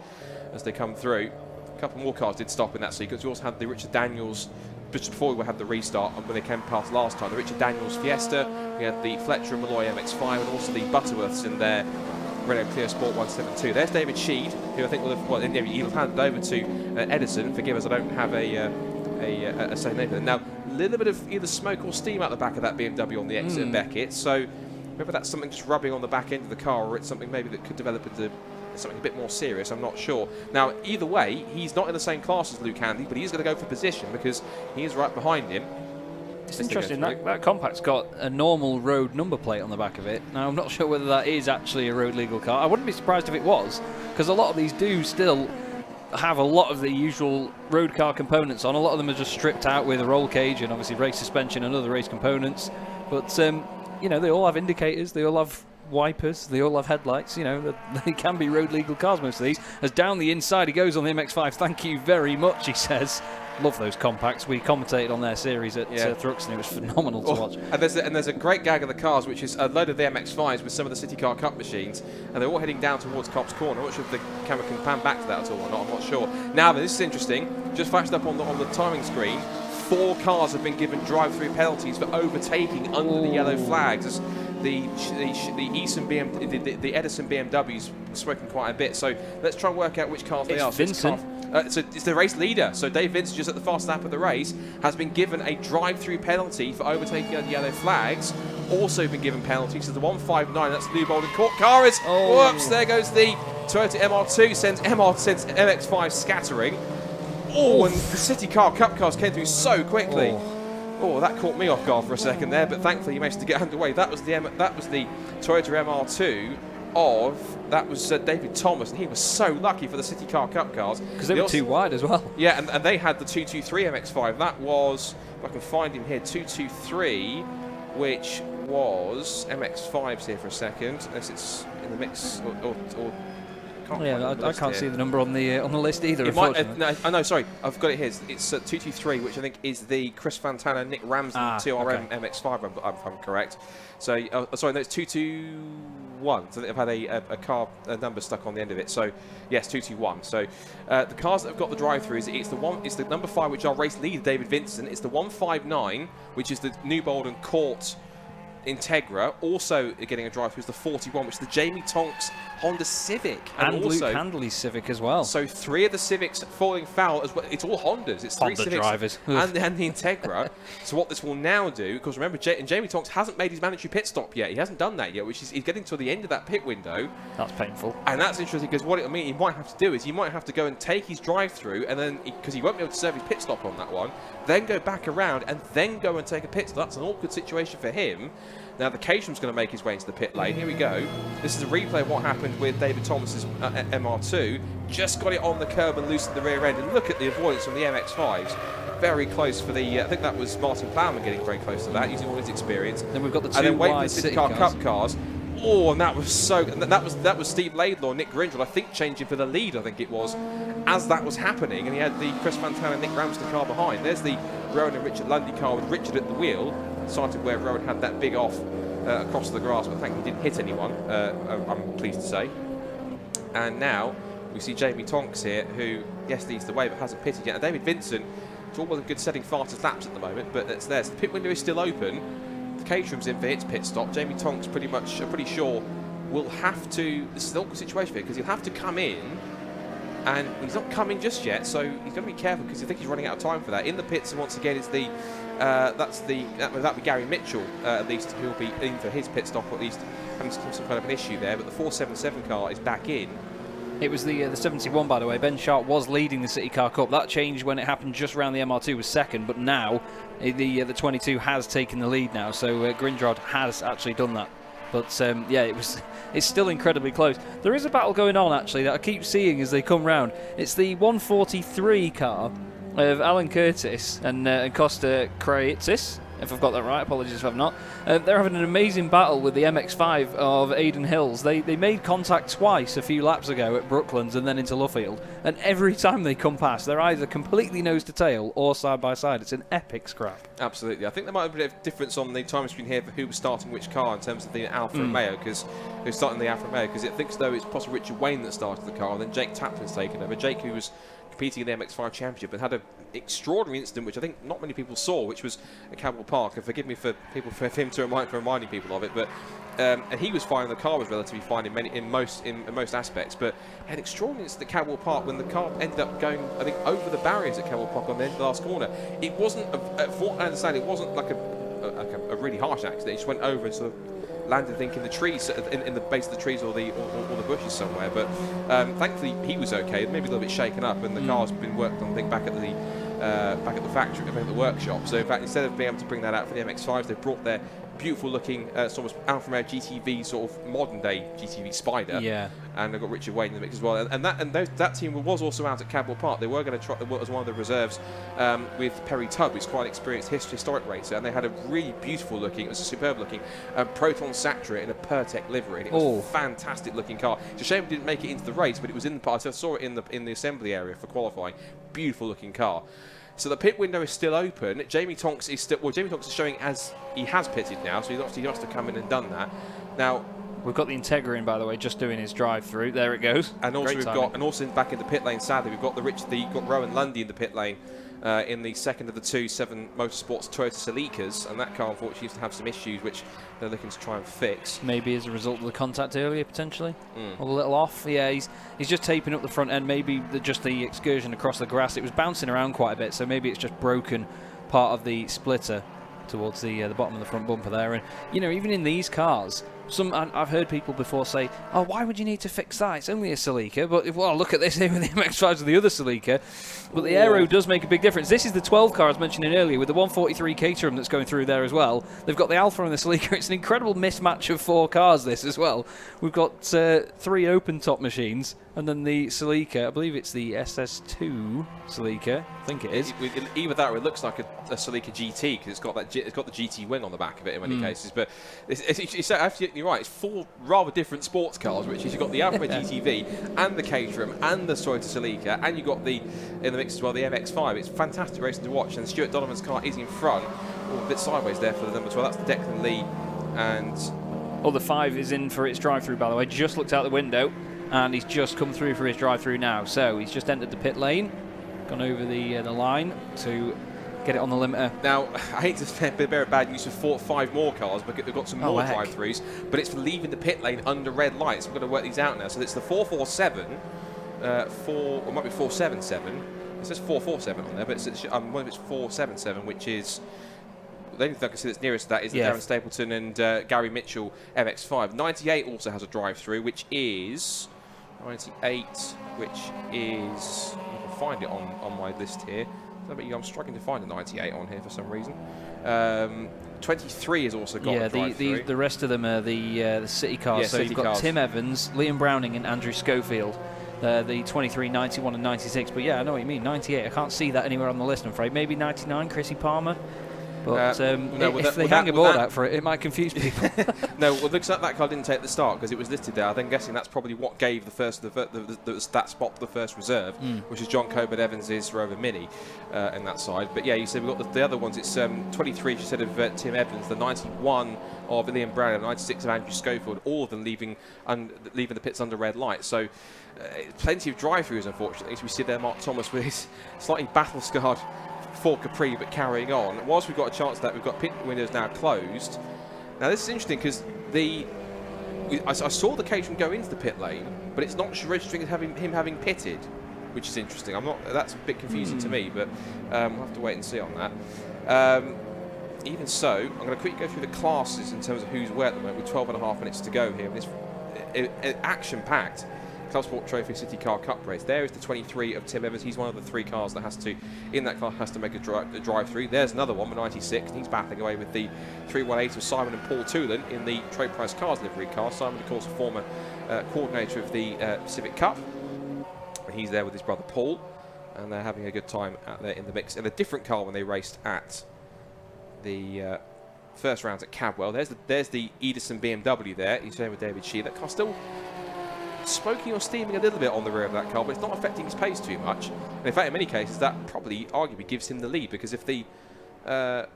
as they come through. A couple more cars did stop in that sequence. We also had the Richard Daniels, just before we had the restart, and when they came past last time, the Richard Daniels Fiesta, we had the Fletcher and Malloy MX-5, and also the Butterworths in their Renault Clio Sport 172. There's David Sheed, who I think he'll have handed over to Edison. Forgive us, I don't have a second name for them. Now, a little bit of either smoke or steam out the back of that BMW on the exit of Beckett, so whether that's something just rubbing on the back end of the car, or it's something maybe that could develop into something a bit more serious, I'm not sure. Now, either way, he's not in the same class as Luke Handy, but he's going to go for position because he is right behind him. It's interesting, that compact's got a normal road number plate on the back of it. Now, I'm not sure whether that is actually a road legal car. I wouldn't be surprised if it was, because a lot of these do still have a lot of the usual road car components on. A lot of them are just stripped out with a roll cage and obviously race suspension and other race components. But you know, they all have indicators, they all have wipers, they all have headlights. You know, they can be road legal cars, most of these. As down the inside he goes on the MX-5. Thank you very much, he says. Love those compacts. We commentated on their series at Thruxton. It was phenomenal to watch. And there's a great gag of the cars, which is a load of the MX-5s with some of the CityCar Cup machines, and they're all heading down towards Cobb's Corner. I'm not sure if the camera can pan back to that at all or not. I'm not sure. Now, this is interesting. Just flashed up on the timing screen. 4 cars have been given drive-through penalties for overtaking under the yellow flags. As the Edison BMW's smoking quite a bit. So let's try and work out which cars they are. Vincent. So it's the race leader. So Dave Vincent, just at the fast lap of the race, has been given a drive-through penalty for overtaking under yellow flags. Also been given penalties to the 159. That's Lou Bolden Court car is. Whoops! There goes the Toyota MR2. Sends MX-5 scattering. Oh, and the CityCar Cup cars came through so quickly. Oh, that caught me off guard for a second there, but thankfully he managed to get underway. That was the Toyota MR2 that was David Thomas, and he was so lucky for the CityCar Cup cars. Because they were too wide as well. Yeah, and they had the 223 MX-5. That was, if I can find him here, 223, which was MX-5s here for a second, unless it's in the mix or I can't see the number on the list either. It might, no, sorry, I've got it here. It's 223, which I think is the Chris Fantana, Nick Ramsden TRM MX-5. I'm correct. So, sorry, no, it's 221. So they've had a number stuck on the end of it. So, yes, 221. So, the cars that have got the drive-throughs, it's the number 5, which our race leader David Vincent. It's the 159, which is the New Bolden Court Integra. Also getting a drive-through is the 41, which is the Jamie Tonks Honda Civic, and also Luke Handley's Civic as well. So 3 of the Civics falling foul as well. It's all Hondas. It's 3 Honda Civics drivers and the Integra. So what this will now do, because remember, Jamie Tonks hasn't made his mandatory pit stop yet. He hasn't done that yet, which is he's getting to the end of that pit window. That's painful. And that's interesting because what it means he might have to do is he might have to go and take his drive-through, and then because he won't be able to serve his pit stop on that one, then go back around and then go and take a pit stop. That's an awkward situation for him. Now the Caterham's going to make his way into the pit lane. Here we go. This is a replay of what happened with David Thomas's MR2. Just got it on the curb and loosened the rear end. And look at the avoidance from the MX-5s. Very close for the. I think that was Martin Plowman getting very close to that, using all his experience. Then we've got the 2 and then wait wide for the CityCar Cup cars. Oh, and that was so. That was Steve Laidlaw, Nick Grindrell, I think, changing for the lead. I think it was as that was happening, and he had the Chris Fantana and Nick Ramsden car behind. There's the Rowan and Richard Lundy car with Richard at the wheel, cited where Rowan had that big off across the grass, but thankfully didn't hit anyone. I'm pleased to say. And now we see Jamie Tonks here, who yes leads the way but hasn't pitted yet. And David Vincent, it's all well and good setting fastest laps at the moment, but it's there. So the pit window is still open. The Caterham's in for its pit stop. Jamie Tonks pretty sure will have to. This is an awkward situation for him because he'll have to come in, and he's not coming just yet. So he's going to be careful because I think he's running out of time for that. In the pits, and once again, is the that'll be Gary Mitchell at least, who will be in for his pit stop, or at least having some kind of an issue there. But the 477 car is back in. It was the 71, by the way. Ben Sharp was leading the CityCar Cup. That changed when it happened just around the MR2 was second, but now the 22 has taken the lead now. So Grindrod has actually done that. But yeah, it's still incredibly close. There is a battle going on actually that I keep seeing as they come round. It's the 143 car of Alan Curtis and Costa Kraitis. If I've got that right, apologies if I've not. They're having an amazing battle with the MX-5 of Aidan Hills. They made contact twice a few laps ago at Brooklands and then into Luffield. And every time they come past, they're either completely nose to tail or side by side. It's an epic scrap. Absolutely. I think there might have been a difference on the time screen here for who was starting which car in terms of the Alfa Romeo, because who's starting the Alfa Romeo, because it thinks though it's possibly Richard Wayne that started the car, and then Jake Taplin's taken over. Jake, who was competing in the MX-5 Championship and had an extraordinary incident which I think not many people saw, which was at Cadwell Park, and forgive me for him to reminding people of it, but and he was fine, the car was relatively fine in most aspects, but had extraordinary incident at Cadwell Park when the car ended up going, I think, over the barriers at Cadwell Park on the end of the last corner. It wasn't, from what I understand, it wasn't like a really harsh accident. It just went over and sort of landed, I think, in the trees, in the base of the trees or the bushes somewhere. But thankfully he was okay. Maybe a little bit shaken up, and the car's been worked on, I think, back at the factory, back at the workshop. So in fact, instead of being able to bring that out for the MX-5s, they brought their beautiful looking sort of Alfa Romeo GTV, sort of modern day GTV Spider. Yeah. And they've got Richard Wayne in the mix as well. And that team was also out at Cadwell Park. They were going to try as one of the reserves with Perry Tubb, who's quite an experienced historic racer. And they had a really beautiful looking, it was a superb looking Proton Sactra in a Pertec livery. And it was a fantastic looking car. It's a shame it didn't make it into the race, but it was in the part. I saw it in the assembly area for qualifying. Beautiful looking car. So the pit window is still open. Jamie Tonks is showing as he has pitted now, so he must have come in and done that. Now we've got the Integra in, by the way, just doing his drive-through. There it goes. And also back in the pit lane. Sadly, we've got Rowan Lundy in the pit lane in the second of the 2 7 Motorsports Toyota Celicas, and that car unfortunately used to have some issues which they're looking to try and fix. Maybe as a result of the contact earlier, potentially, or a little off. Yeah, he's just taping up the front end. Maybe just the excursion across the grass. It was bouncing around quite a bit, so maybe it's just broken part of the splitter towards the bottom of the front bumper there. And even in these cars, I've heard people before say, "Oh, why would you need to fix that? It's only a Celica." But look at this here with the MX-5s of the other Celica. But the aero does make a big difference. This is the 12 car I was mentioning earlier with the 143 Caterham that's going through there as well. They've got the Alfa and the Celica. It's an incredible mismatch of 4 cars, this as well. We've got 3 open-top machines, and then the Celica, I believe it's the SS2 Celica, I think it is. Either that or it looks like a Celica GT, because it's got the GT wing on the back of it in many cases. But it's absolutely right. It's 4 rather different sports cars, which is you've got the Alfa GTV and the Caterham and the Toyota Celica, and you've got in the mix as well the MX-5. It's fantastic racing to watch, and Stuart Donovan's car is in front, a bit sideways there for the number 12. That's the Declan Lee, and the 5 is in for its drive-through, by the way. Just looked out the window, and he's just come through for his drive-through now. So he's just entered the pit lane, gone over the line to get it on the limiter. Now, I hate to bear bad news for 5 more cars, but we've got some more drive-throughs, but it's for leaving the pit lane under red lights. We've got to work these out now. So it's the 447, or it might be 477. It says 447 on there, but it's 477, which is the only thing I can see that's nearest to that is the Darren Stapleton and Gary Mitchell MX-5. 98 also has a drive-through, which is 98, which is, I can find it on my list here. I'm struggling to find a 98 on here for some reason. 23 has also got a drive-through. The rest of them are the city cars. So you've got Tim Evans, Liam Browning, and Andrew Schofield. The 23, 91 and 96. But yeah, I know what you mean. 98, I can't see that anywhere on the list, I'm afraid. Maybe 99, Chrissy Palmer. But if they hang a board out for it, it might confuse people. No, well, looks like that car didn't take the start because it was listed there. I'm guessing that's probably what gave that spot for the first reserve, which is John Coburn Evans' Rover Mini in that side. But yeah, you said we've got the other ones. It's 23, as you said, of Tim Evans, the 91 of Liam Brown, and 96 of Andrew Schofield, all of them leaving the pits under red light. So plenty of drive-throughs, unfortunately. So we see there Mark Thomas with his slightly battle-scarred Ford Capri, but carrying on. Whilst we've got a chance that we've got pit windows now closed. Now this is interesting because I saw the Caterham go into the pit lane, but it's not registering as him having pitted, which is interesting. That's a bit confusing to me, but we'll have to wait and see on that. Even so, I'm going to quickly go through the classes in terms of who's where at the moment, with 12.5 minutes to go here. This action-packed Clubsport Trophy CityCar Cup race. There is the 23 of Tim Evans. He's one of the 3 cars that in that class has to make a drive-through. There's another one, the 96, and he's battling away with the 318 of Simon and Paul Toolan in the Trade Price Cars livery car. Simon, of course, a former coordinator of the Civic Cup, and he's there with his brother Paul, and they're having a good time out there in the mix. In a different car when they raced at the first rounds at Cadwell. There's the Edison BMW there. He's showing with David Shee. That car still smoking or steaming a little bit on the rear of that car, but it's not affecting his pace too much. And in fact, in many cases, that probably arguably gives him the lead, because if either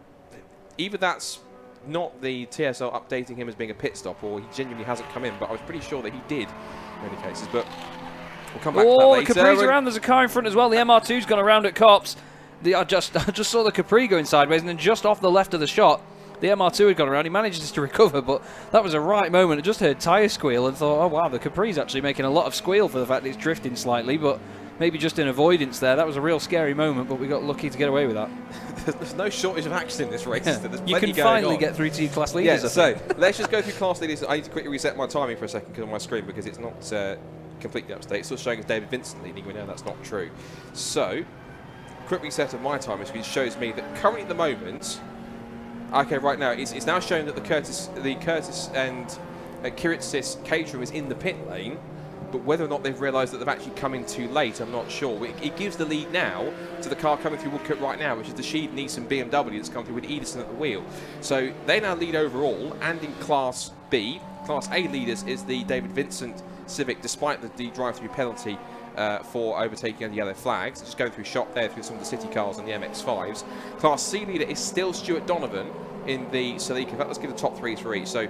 that's not the TSL updating him as being a pit stop, or he genuinely hasn't come in, but I was pretty sure that he did in many cases. But we'll come back to that later. The Capri's around. There's a car in front as well. The MR2's gone around at Cops. I just saw the Capri going sideways, and then just off the left of the shot, the MR2 had gone around. He manages to recover, but that was a right moment. I just heard tyre squeal and thought, oh wow, the Capri's actually making a lot of squeal for the fact that it's drifting slightly, but maybe just in avoidance there. That was a real scary moment, but we got lucky to get away with that. There's no shortage of action in this race. You can finally get through to your class leaders. Yeah, so let's just go through class leaders. I need to quickly reset my timing for a second on my screen because it's not completely up to date. It's still showing as David Vincent leading. We know that's not true. So, quick reset of my timing, which shows me that currently at the moment, Okay, right now it's now showing that the Curtis and Kiritsis Caterham is in the pit lane, but whether or not they've realised that they've actually come in too late, I'm not sure. It gives the lead now to the car coming through Woodcote right now, which is the Sheed Neeson BMW that's come through with Edison at the wheel. So they now lead overall, and in Class B. Class A leaders is the David Vincent Civic, despite the drive-through penalty for overtaking under yellow flags. Just going through shop there through some of the city cars and the MX-5s. Class C leader is still Stuart Donovan in the Celica. In fact, let's give the top three for each. So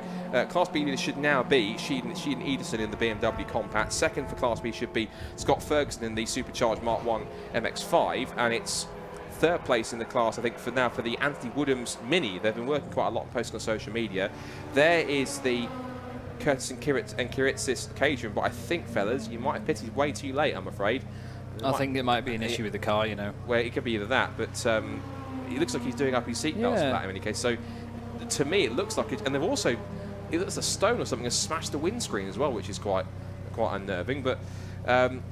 Class B leader should now be Sheed and Edison in the BMW Compact. Second for Class B should be Scott Ferguson in the supercharged Mark 1 MX-5, and it's third place in the class, I think, for the Anthony Woodham's Mini. They've been working quite a lot, posting on social media. There is the Curtis and Kiritsis Caterham, but I think, fellas, you might have pitted way too late, I'm afraid. I think it might be an issue with the car, you know. Well, it could be either that, but it looks like he's doing up his seatbelts for that in any case. So, to me, it looks like it. And they've also, it looks like a stone or something has smashed the windscreen as well, which is quite unnerving. But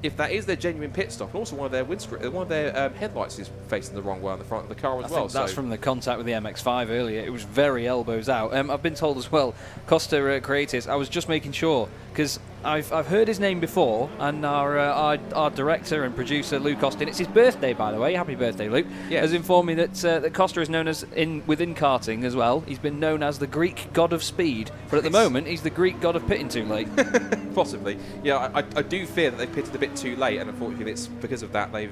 if that is their genuine pit stop, and also one of their headlights is facing the wrong way on the front of the car as well. I think that's from the contact with the MX-5 earlier. It was very elbows out. I've been told as well, Costa Creatis, I was just making sure, because I've heard his name before, and our director and producer, Luke Austin, it's his birthday, by the way, happy birthday, Luke, has informed me that Costa is known as, within karting as well, he's been known as the Greek god of speed, but at the moment, he's the Greek god of pitting too late. Possibly. Yeah, I do fear that they pitted a bit too late, and unfortunately it's because of that they're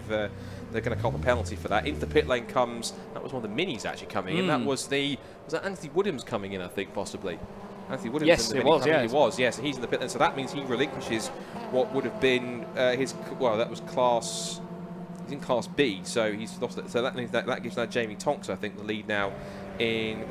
going to cop a penalty for that. Into the pit lane comes, that was one of the minis actually coming in, that was that Anthony Woodham's coming in, I think, possibly. Anthony Woodham's yes, in the it was, yeah. It was, yes, and he's in the pit lane, so that means he relinquishes what would have been his, well, that was class, he's in Class B, so he's lost it, so that means that gives now Jamie Tonks, I think, the lead now in,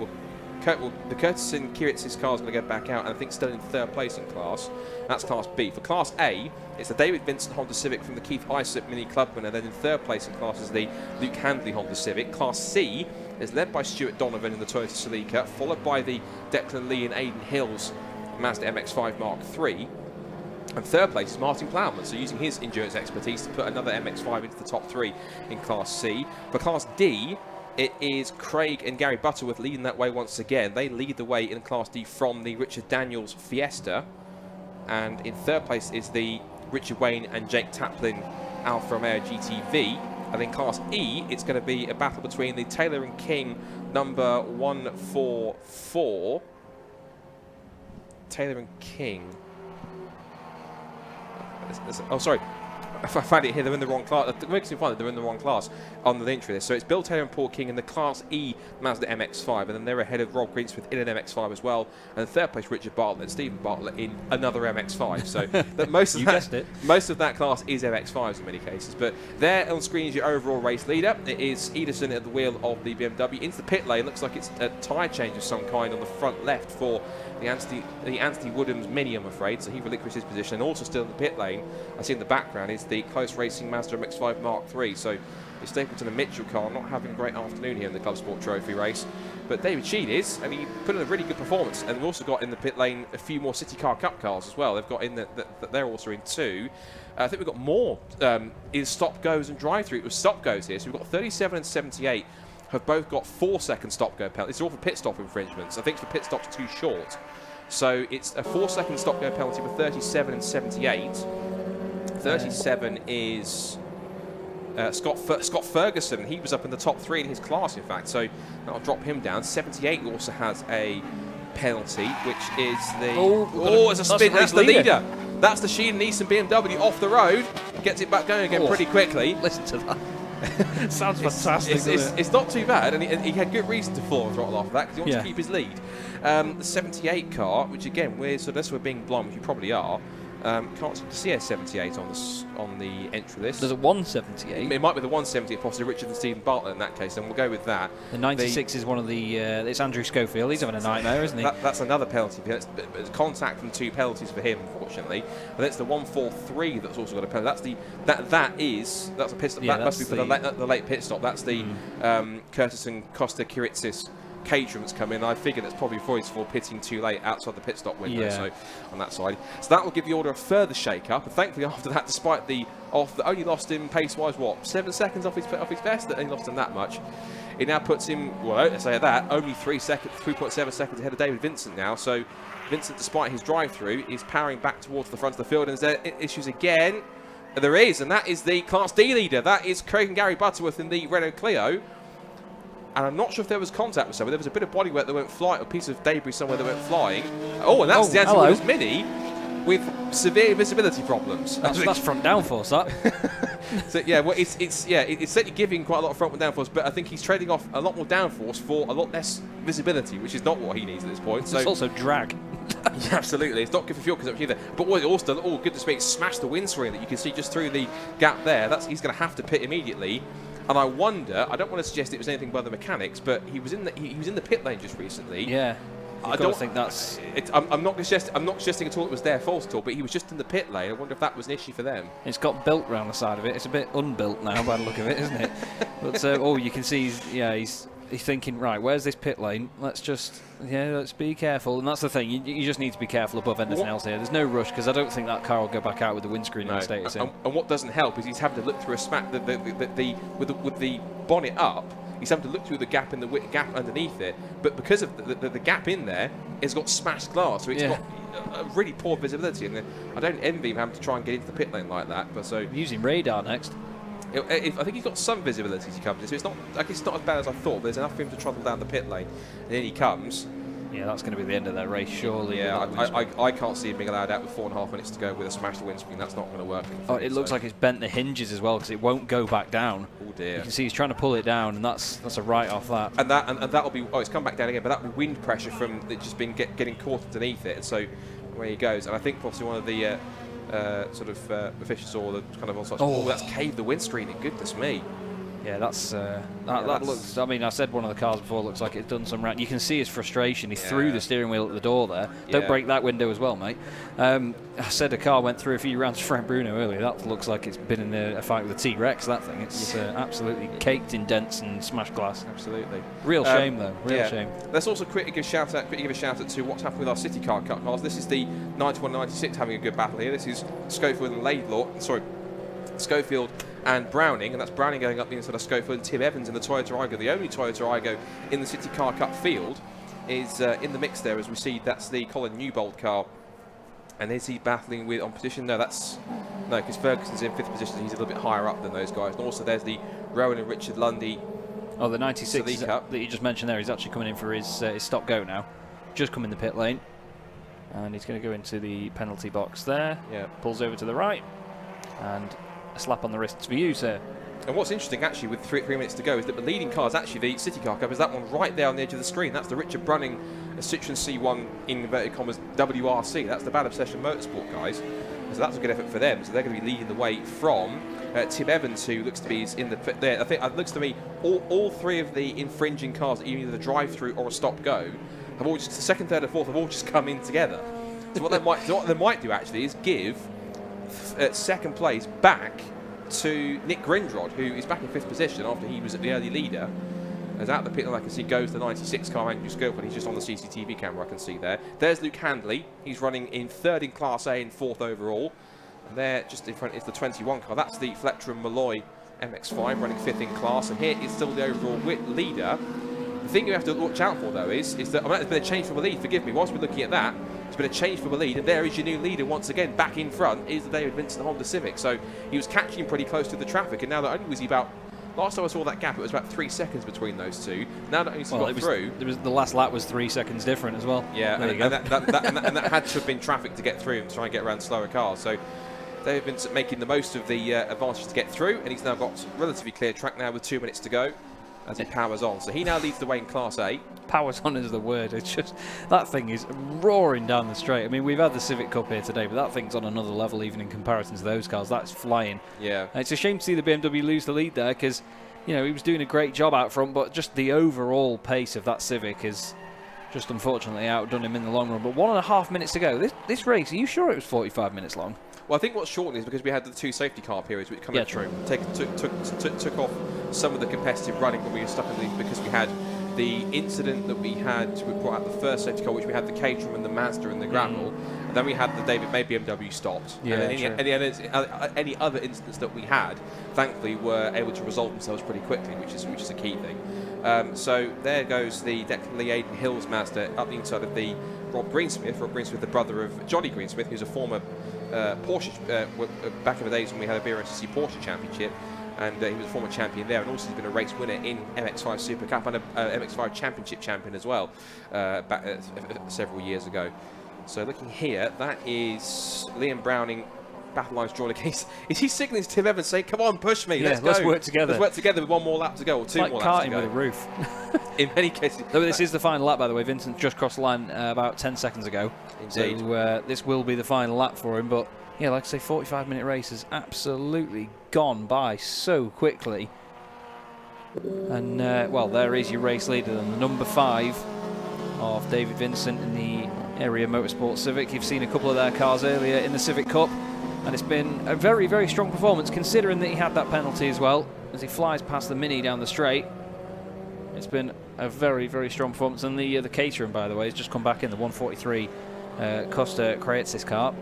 the Curtis and Kiritsis car is going to go back out, and I think still in third place in class. That's Class B. For Class A, it's the David Vincent Honda Civic from the Keith Isop Mini Club winner. Then in third place in class is the Luke Handley Honda Civic. Class C is led by Stuart Donovan in the Toyota Celica, followed by the Declan Lee and Aidan Hills Mazda MX-5 Mark III. And third place is Martin Plowman, so using his endurance expertise to put another MX-5 into the top three in Class C. For Class D, it is Craig and Gary Butterworth leading that way once again. They lead the way in Class D from the Richard Daniels Fiesta. And in third place is the Richard Wayne and Jake Taplin Alfa Romeo GTV. And in Class E, it's going to be a battle between the Taylor and King number 144. Taylor and King. Oh, sorry. I found it here, they're in the wrong class. It makes me find that they're in the wrong class on the entry list. So it's Bill Taylor and Paul King in the Class E Mazda MX-5, and then they're ahead of Rob Greensmith in an MX-5 as well. And third place, Richard Bartlett and Stephen Bartlett in another MX-5. So that most of that class is MX-5s in many cases. But there on screen is your overall race leader. It is Edison at the wheel of the BMW. Into the pit lane, looks like it's a tyre change of some kind on the front left for the Anthony Woodham's Mini, I'm afraid, so he relinquished his position. And also still in the pit lane, I see in the background, is the Close Racing Mazda MX-5 Mark III. So it's Stapleton and Mitchell car not having a great afternoon here in the Clubsport Trophy race. But David Sheed is, and he put in a really good performance. And we've also got in the pit lane a few more CityCar Cup cars as well. They've got in that they're also in two. I think we've got more in stop-goes and drive-through. It was stop-goes here, so we've got 37 and 78. Have both got 4-second stop-go penalties. These are all for pit stop infringements. I think for pit stops too short. So it's a 4-second stop-go penalty for 37 and 78. 37 is Scott Ferguson. He was up in the top three in his class, in fact. So that'll drop him down. 78 also has a penalty, which is the... Oh, it's a spin. That's the leader. That's the Sheed and Neeson BMW off the road. Gets it back going again pretty quickly. Listen to that. Sounds fantastic. It's not too bad, and he had good reason to fall and throttle off of that because he wants to keep his lead. The 78 car, which again, unless we're being blind, which you probably are, can't see a 78 on the entry list. There's a 178. It might be the 178, possibly Richard and Stephen Bartlett in that case, and we'll go with that. The 96 is one of the... it's Andrew Schofield. He's having a nightmare, isn't he? That's another penalty. It's contact and 2 penalties for him, unfortunately. And it's the 143 that's also got a penalty. That's a pit stop. That must be for the late pit stop. That's the Curtis and Costa Kiritsis caterings come in. I figure that's probably for pitting too late outside the pit stop window. Yeah. So on that side, so that will give the order a further shake-up. And thankfully, after that, despite the only lost him pace-wise, 7 seconds off his best. That only lost him that much. It now puts him, well, I say that, only 3.7 seconds ahead of David Vincent now. So Vincent, despite his drive-through, is powering back towards the front of the field. And is there issues again? There is, and that is the Class D leader. That is Craig and Gary Butterworth in the Renault Clio. And I'm not sure if there was contact with somewhere. There was a bit of bodywork that went flying, a piece of debris somewhere that went flying. Oh, and that's the anti-Williams Mini with severe visibility problems. That's front downforce, that. So yeah, well, it's certainly giving quite a lot of front downforce, but I think he's trading off a lot more downforce for a lot less visibility, which is not what he needs at this point. So it's also drag. Yeah, absolutely, it's not good for fuel consumption either. But what it also done, goodness me, it smashed the windscreen that you can see just through the gap there. He's going to have to pit immediately. And I wonder, I don't want to suggest it was anything by the mechanics, but he was in the pit lane just recently. Yeah. I don't think that's. I'm not suggesting at all it was their fault at all, but he was just in the pit lane. I wonder if that was an issue for them. It's got built round the side of it. It's a bit unbuilt now by the look of it, isn't it? But you can see he's thinking, right, where's this pit lane? Let's be careful. And that's the thing. You just need to be careful above anything else here. There's no rush because I don't think that car will go back out with the windscreen in the state it's in. And what doesn't help is he's having to look through with the bonnet up. He's having to look through the gap in the gap underneath it, but because of the gap in there, it's got smashed glass, so it's got a really poor visibility. And I don't envy him having to try and get into the pit lane like that. But using radar next. I think he's got some visibility as he comes in, so it's not as bad as I thought. But there's enough for him to trundle down the pit lane, and then he comes. Yeah, that's going to be the end of that race, surely. Yeah, I can't see him being allowed out with 4.5 minutes to go with a smashed windscreen. That's not going to work. It looks like it's bent the hinges as well because it won't go back down. Oh dear! You can see he's trying to pull it down, and that's a write off that. And that'll be it's come back down again, but that'll be wind pressure from it just been getting caught underneath it, and so where he goes. And I think possibly one of the officials or the kind of on such. Oh, that's caved the windscreen. Goodness me! Yeah, that looks. I mean, I said one of the cars before looks like it's done some round. You can see his frustration. He threw the steering wheel at the door there. Don't break that window as well, mate. I said a car went through a few rounds for Frank Bruno earlier. That looks like it's been in a fight with a T-Rex. That thing. It's absolutely caked in dents and smashed glass. Absolutely. Real shame though. Real shame. Let's also quickly give a shout out to what's happened with our CityCar Cup cars. This is the 91-96 having a good battle here. This is Schofield and Laidlaw. Schofield and Browning, and that's Browning going up the inside of Schofield, and Tim Evans in the Toyota Aygo. The only Toyota Aygo in the CityCar Cup field is in the mix there, as we see. That's the Colin Newbold car. And is he battling with on position? No, because Ferguson's in 5th position. He's a little bit higher up than those guys. And also there's the Rowan and Richard Lundy. Oh, the 96 that you just mentioned there. He's actually coming in for his stop go now. Just come in the pit lane, and he's going to go into the penalty box there. Yeah, pulls over to the right, and a slap on the wrists for you, sir. And what's interesting, actually, with 3 minutes to go, is that the leading car is actually the CityCar Cup. Is that one right there on the edge of the screen? That's the Richard Brunning Citroen C1 in inverted commas WRC. That's the Bad Obsession Motorsport guys. So that's a good effort for them. So they're going to be leading the way from Tim Evans, who looks to be in the there. I think it looks to me all 3 of the infringing cars, either the drive-through or a stop-go, have all just the 2nd, 3rd, and 4th have all just come in together. So what they might do actually is give 2nd place back to Nick Grindrod, who is back in 5th position after he was at the early leader. As out the pit lane, I can see goes the 96 car, Andrew Schofield. He's just on the CCTV camera, I can see there. There's Luke Handley. He's running in 3rd in Class A and 4th overall. And there, just in front, is the 21 car. That's the Fletcher and Malloy MX-5 running 5th in class. And here is still the overall leader. The thing you have to watch out for, though, is that there's been a change for the lead. Forgive me, whilst we're looking at that, there's been a change for the lead, and there is your new leader once again. Back in front is the David Vincent Honda Civic. So he was catching pretty close to the traffic, and now not only was he about, last time I saw that gap, it was about 3 seconds between those two. Now not only has he got through, the last lap was 3 seconds different as well. Yeah, and that had to have been traffic to get through and try and get around slower cars. So they've been making the most of the advantage to get through, and he's now got relatively clear track now with 2 minutes to go as he powers on. So he now leads the way in Class A. Powers on is the word. It's just, that thing is roaring down the straight. I mean, we've had the Civic Cup here today, but that thing's on another level even in comparison to those cars. That's flying. Yeah. And it's a shame to see the BMW lose the lead there because, you know, he was doing a great job out front, but just the overall pace of that Civic is just unfortunately outdone him in the long run. But 1.5 minutes to go. This race, are you sure it was 45 minutes long? Well, I think what's shortened is because we had the 2 safety car periods, which took off some of the competitive running when we were stuck in because we had the incident that we had, we brought out the first safety car, which we had the Caterham and the Mazda and the gravel, and then we had the David May BMW stopped. Yeah, and any other incidents that we had, thankfully, were able to resolve themselves pretty quickly, which is a key thing. So there goes the Declan Lee Aidan Hills Mazda up the inside of the Rob Greensmith, the brother of Johnny Greensmith, who's a former Porsche, back in the days when we had a BRSCC Porsche Championship, and he was a former champion there, and also he's been a race winner in MX5 Super Cup and a MX5 Championship champion as well, back several years ago. So looking here, that is Liam Browning. Battle lines drawn against. Is he signalling to Tim Evans saying, "Come on, push me, let's go. Let's work together. Let's work together with one more lap to go, or two more laps to go." With a roof. In many cases. Though this is the final lap, by the way. Vincent just crossed the line about 10 seconds ago. Indeed. So this will be the final lap for him. But yeah, like I say, 45-minute race has absolutely gone by so quickly. And well, there is your race leader, and the number 5 of David Vincent in the Area Motorsport Civic. You've seen a couple of their cars earlier in the Civic Cup. And it's been a very, very strong performance, considering that he had that penalty as well, as he flies past the Mini down the straight. It's been a very, very strong performance. And the Caterham, by the way, has just come back in, the 143 Costa Creatis car.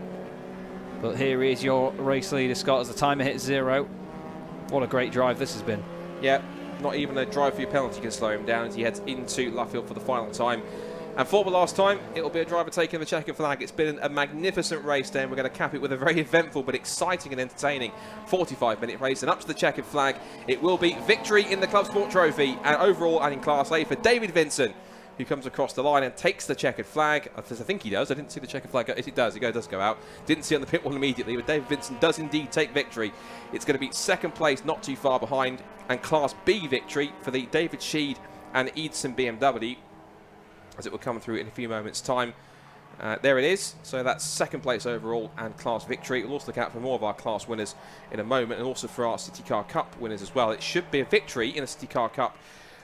But here is your race leader, Scott, as the timer hits 0. What a great drive this has been. Yeah, not even a drive-through penalty can slow him down as he heads into Luffield for the final time. And for the last time, it will be a driver taking the checkered flag. It's been a magnificent race day, and we're going to cap it with a very eventful but exciting and entertaining 45-minute race. And up to the checkered flag, it will be victory in the Clubsport Trophy, and overall and in Class A for David Vincent, who comes across the line and takes the checkered flag. I think he does. I didn't see the checkered flag. Yes, it does. It does go out. Didn't see it on the pit wall immediately, but David Vincent does indeed take victory. It's going to be second place, not too far behind, and Class B victory for the David Sheed and Edson BMW, as it will come through in a few moments' time. There it is. So that's second place overall and class victory. We'll also look out for more of our class winners in a moment, and also for our CityCar Cup winners as well. It should be a victory in a CityCar Cup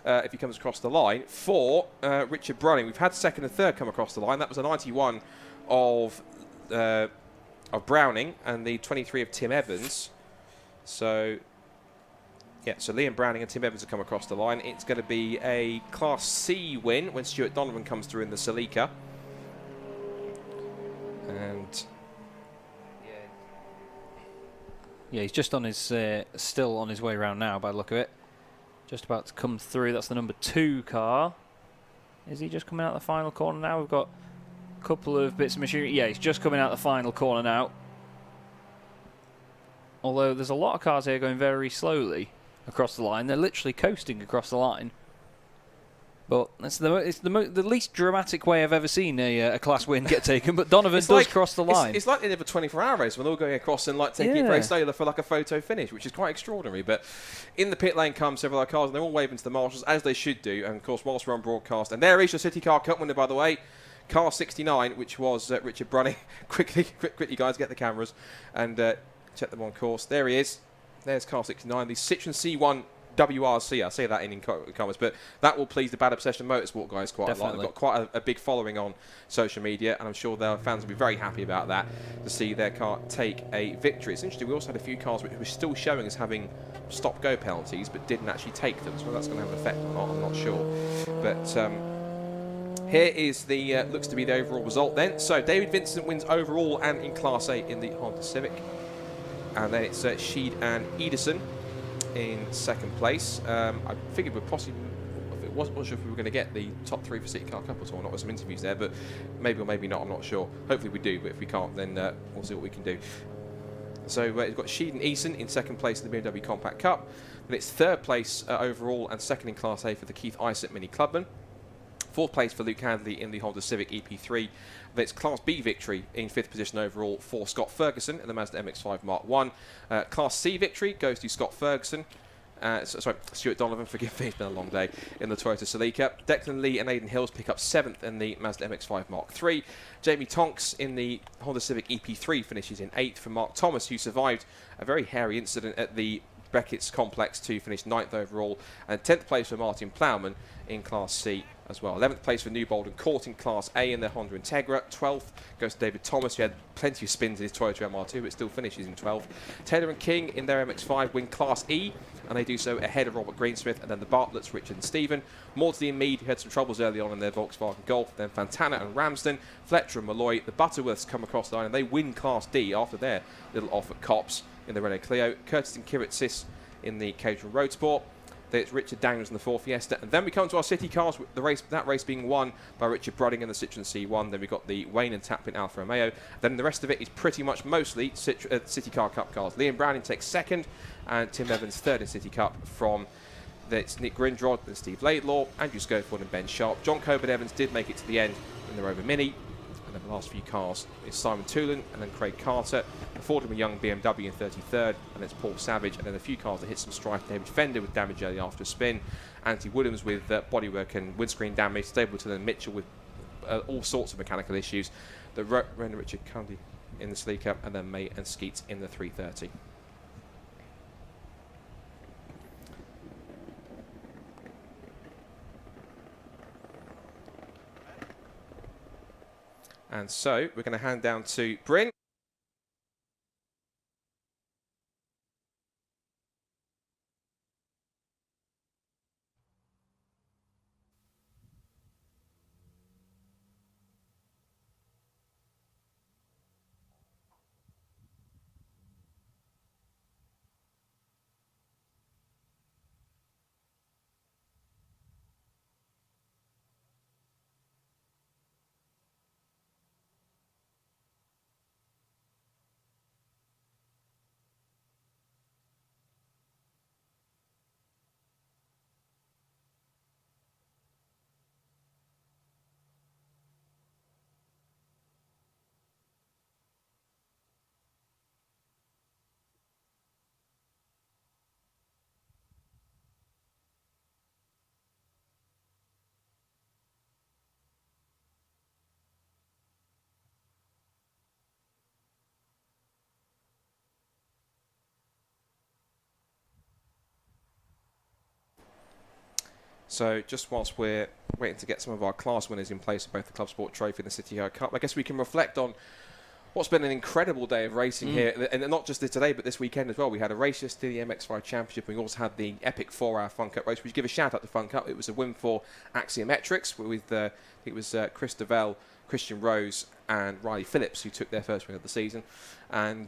if he comes across the line for Richard Brunning. We've had second and third come across the line. That was a 91 of Browning and the 23 of Tim Evans. So yeah, so Liam Browning and Tim Evans have come across the line. It's going to be a Class C win when Stuart Donovan comes through in the Celica. And yeah, he's just on his still on his way around now by the look of it. Just about to come through. That's the number 2 car. Is he just coming out the final corner now? We've got a couple of bits of machinery. Yeah, he's just coming out the final corner now. Although there's a lot of cars here going very slowly across the line. They're literally coasting across the line. But it's the least dramatic way I've ever seen a class win get taken. But Donovan does cross the line. It's like the end of a 24-hour race when they're all going across and taking it very slowly for a photo finish, which is quite extraordinary. But in the pit lane come several other cars, and they're all waving to the marshals, as they should do. And of course, whilst we're on broadcast, and there is your CityCar Cup winner, by the way, car 69, which was Richard Brunning. quickly, guys, get the cameras and check them on course. There he is. There's car 69, the Citroen C1 WRC. I say that in comments, but that will please the Bad Obsession Motorsport guys quite a lot. They've got quite a big following on social media, and I'm sure their fans will be very happy about that, to see their car take a victory. It's interesting, we also had a few cars which were still showing as having stop-go penalties, but didn't actually take them, so that's going to have an effect or not, I'm not sure. But here is the looks to be the overall result then. So David Vincent wins overall and in Class A in the Honda Civic. And then it's Sheed and Edison in second place. I figured we'd possibly, wasn't sure if we were going to get the top 3 for CityCar Cup or not, with some interviews there, but maybe or maybe not, I'm not sure. Hopefully we do, but if we can't, then we'll see what we can do. So we've got Sheed and Eason in second place in the BMW Compact Cup. Then it's third place overall and second in Class A for the Keith Isett Mini Clubman. Fourth place for Luke Handley in the Honda Civic EP3. Then it's Class B victory in fifth position overall for Scott Ferguson in the Mazda MX-5 Mark 1. Class C victory goes to Scott Ferguson. Stuart Donovan, forgive me, it's been a long day, in the Toyota Celica. Declan Lee and Aidan Hills pick up 7th in the Mazda MX-5 Mark 3. Jamie Tonks in the Honda Civic EP3 finishes in 8th for Mark Thomas, who survived a very hairy incident at the Beckett's Complex to finish 9th overall. And 10th place for Martin Plowman in Class C as well. 11th place for Newbold and Court in Class A in their Honda Integra. 12th goes to David Thomas, who had plenty of spins in his Toyota MR2, but still finishes in 12th. Taylor and King in their MX-5 win Class E and they do so ahead of Robert Greensmith, and then the Bartletts, Richard and Stephen. Maudsley and Mead, who had some troubles early on in their Volkswagen Golf, then Fontana and Ramsden, Fletcher and Malloy. The Butterworths come across the line, and they win Class D after their little off at Copse in the Renault Clio. Curtis and Kiritsis in the Caterham Road Sport. It's Richard Daniels in the Ford Fiesta, and then we come to our city cars, with that race being won by Richard Brudding in the Citroen C1. Then we've got the Wayne and Taplin Alfa Romeo. Then the rest of it is pretty much mostly City Car Cup cars. Liam Browning takes second, and Tim Evans third in City Cup. From that's Nick Grindrod, then Steve Laidlaw, Andrew Schofield and Ben Sharp. John Coburn Evans did make it to the end in the Rover Mini. And then the last few cars is Simon Toolan and then Craig Carter. Fordham a young BMW in 33rd, and then it's Paul Savage, and then a few cars that hit some strife. David Fender with damage early after a spin. Anthony Williams with bodywork and windscreen damage. Stapleton and Mitchell with all sorts of mechanical issues. The Ren Richard Cundy in the Sleeker, and then May and Skeets in the 330. And so we're going to hand down to Bryn. So just whilst we're waiting to get some of our class winners in place for both the Clubsport Trophy and the CityCar Cup, I guess we can reflect on what's been an incredible day of racing here, and not just today, but this weekend as well. We had a race yesterday, the MX5 Championship, and we also had the epic 4-hour Fun Cup race. We should give a shout out to Fun Cup. It was a win for Axiometrics with I think it was Chris Devell, Christian Rose, and Riley Phillips who took their first win of the season, and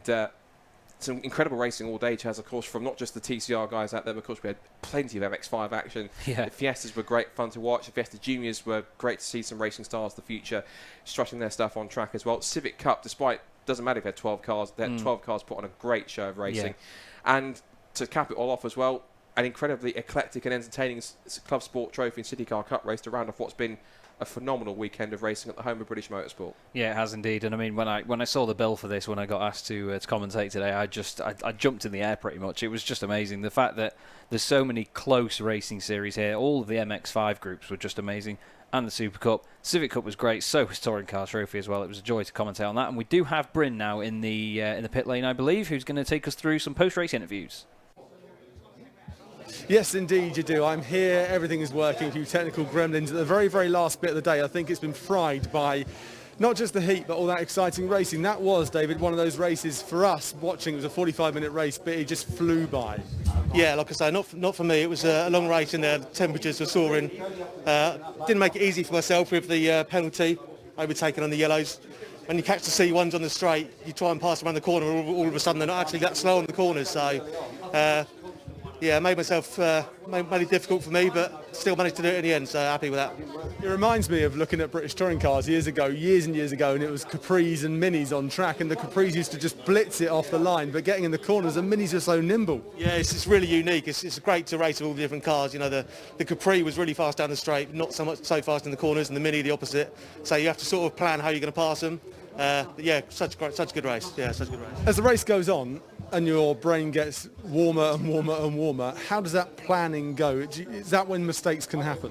some incredible racing all day, Chaz, of course, from not just the TCR guys out there, but of course we had plenty of MX5 action. Yeah. The Fiestas were great fun to watch. The Fiesta Juniors were great to see some racing stars of the future strutting their stuff on track as well. Civic Cup, doesn't matter if they had 12 cars, they had 12 cars put on a great show of racing. Yeah. And to cap it all off as well, an incredibly eclectic and entertaining Clubsport Trophy and CityCar Cup race to round off what's been a phenomenal weekend of racing at the home of British Motorsport. Yeah, it has indeed. And I mean, when I saw the bill for this, when I got asked to commentate today, I jumped in the air pretty much. It was just amazing. The fact that there's so many close racing series here. All of the MX5 groups were just amazing. And the Super Cup. Civic Cup was great. So was Touring Car Trophy as well. It was a joy to commentate on that. And we do have Bryn now in the pit lane, I believe, who's going to take us through some post-race interviews. Yes, indeed you do. I'm here. Everything is working. A few technical gremlins at the very, very last bit of the day. I think it's been fried by not just the heat, but all that exciting racing. That was, David, one of those races for us watching. It was a 45-minute race, but it just flew by. Yeah, like I say, not for me. It was a long race and the temperatures were soaring. Didn't make it easy for myself with the penalty overtaken on the yellows. When you catch the C1s on the straight, you try and pass around the corner, all of a sudden they're not actually that slow on the corners. So, yeah, made it difficult for me, but still managed to do it in the end, so happy with that. It reminds me of looking at British touring cars years and years ago, and it was Capris and Minis on track, and the Capris used to just blitz it off the line, but getting in the corners, the Minis are so nimble. Yeah, it's really unique. It's great to race with all the different cars. You know, the Capri was really fast down the straight, not so fast in the corners, and the Mini the opposite. So you have to sort of plan how you're going to pass them. Yeah, such a good race. Yeah, such a good race. As the race goes on and your brain gets warmer and warmer and warmer, how does that planning go? Is that when mistakes can happen?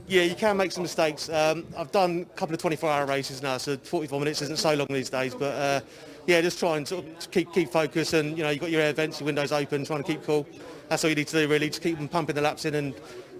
Yeah, you can make some mistakes. I've done a couple of 24-hour races now, so 44 minutes isn't so long these days. But yeah, just try and sort of keep focus, and you know, you've got your air vents, your windows open, trying to keep cool. That's all you need to do, really. Just keep them pumping the laps in and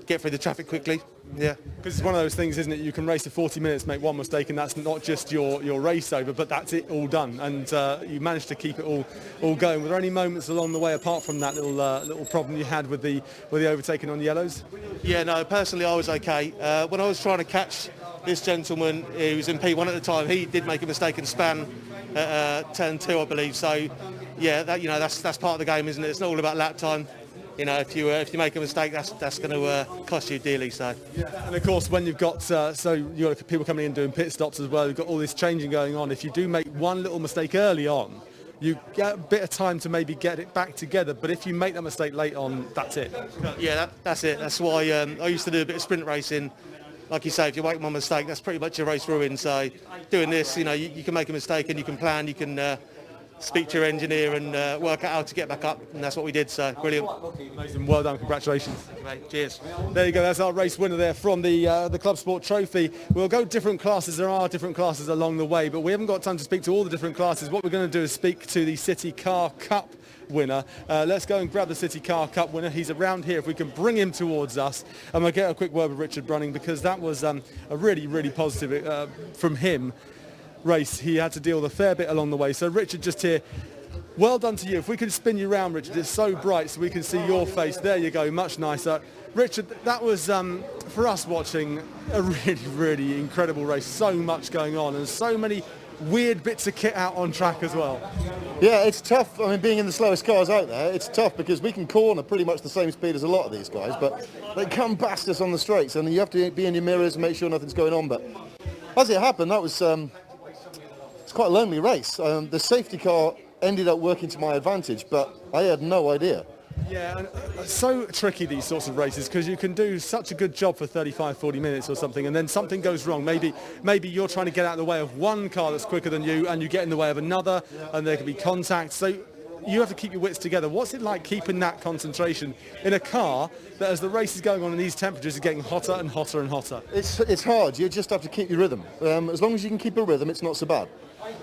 get through the traffic quickly. Yeah. Because it's one of those things, isn't it? You can race for 40 minutes, make one mistake, and that's not just your race over, but that's it all done. And you managed to keep it all going. Were there any moments along the way, apart from that little problem you had with the overtaking on yellows? Yeah, no, personally I was okay. When I was trying to catch this gentleman who was in P1 at the time, he did make a mistake and span at turn 2, I believe. So, yeah, that's part of the game, isn't it? It's not all about lap time. If you make a mistake, that's going to cost you dearly. So. Yeah. And of course, when you've got you've got people coming in doing pit stops as well, you've got all this changing going on. If you do make one little mistake early on, you get a bit of time to maybe get it back together. But if you make that mistake late on, that's it. Yeah, that's it. That's why I used to do a bit of sprint racing. Like you say, if you make one mistake, that's pretty much your race ruined. So doing this, you can make a mistake and you can plan, you can speak to your engineer and work out how to get back up, and that's what we did. So brilliant. Amazing. Well done. Congratulations. Thank you, mate. Cheers. There you go. That's our race winner there from the Clubsport Trophy. We'll go different classes. There are different classes along the way, but we haven't got time to speak to all the different classes. What we're going to do is speak to the CityCar Cup winner. Let's go and grab the CityCar Cup winner. He's around here. If we can bring him towards us, and we'll get a quick word with Richard Brunning, because that was a really, really positive from him race. He had to deal with a fair bit along the way. So Richard, just here, well done to you. If we could spin you around, Richard, it's so bright so we can see your face. There you go, much nicer. Richard, that was for us watching a really, really incredible race. So much going on and so many weird bits of kit out on track as well. Yeah, it's tough. I mean, being in the slowest cars out there, it's tough because we can corner pretty much the same speed as a lot of these guys, but they come past us on the straights, and you have to be in your mirrors and make sure nothing's going on. But as it happened, that was it's quite a lonely race. The safety car ended up working to my advantage, but I had no idea. Yeah, and so tricky these sorts of races, because you can do such a good job for 35, 40 minutes or something, and then something goes wrong. Maybe you're trying to get out of the way of one car that's quicker than you, and you get in the way of another, and there can be contact. So you have to keep your wits together. What's it like keeping that concentration in a car that, as the race is going on in these temperatures, is getting hotter and hotter and hotter? It's hard. You just have to keep your rhythm. As long as you can keep a rhythm, it's not so bad.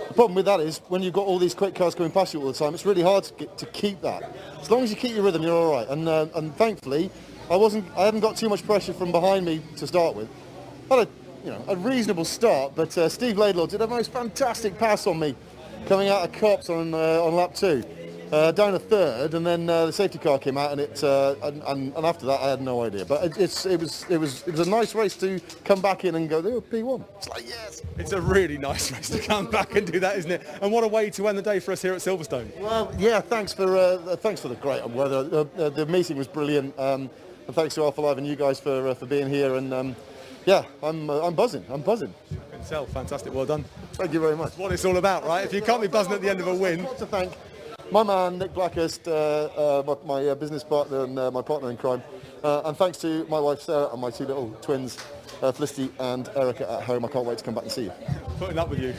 The problem with that is when you've got all these quick cars coming past you all the time, it's really hard to keep that. As long as you keep your rhythm, you're all right. And thankfully, I haven't got too much pressure from behind me to start with. I had a reasonable start, but Steve Laidlaw did a most fantastic pass on me coming out of Cops on lap 2. Down a third, and then the safety car came out, and and after that I had no idea. But it was a nice race to come back in and go, oh, P1. It's like, yes. It's a really nice race to come back and do that, isn't it? And what a way to end the day for us here at Silverstone. Well, yeah. Thanks for the great weather. The meeting was brilliant, and thanks to Alpha Live and you guys for being here. And yeah, I'm buzzing. Himself, fantastic. Well done. Thank you very much. That's what it's all about, right? If you can't be buzzing at the end of a win. To thank my man Nick Blackhurst, my business partner and my partner in crime, and thanks to my wife Sarah and my 2 little twins, Felicity and Erica at home. I can't wait to come back and see you. Putting up with you.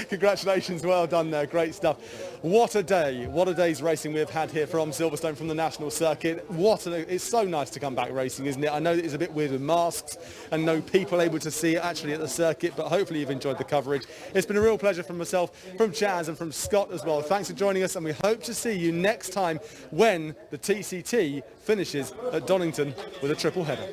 Congratulations, well done there, great stuff. What a day, what a day's racing we've had here from Silverstone, from the National Circuit. It's so nice to come back racing, isn't it? I know that it's a bit weird with masks and no people able to see it actually at the circuit, but hopefully you've enjoyed the coverage. It's been a real pleasure from myself, from Chaz and from Scott as well. Thanks for joining us, and we hope to see you next time when the TCT finishes at Donington with a triple header.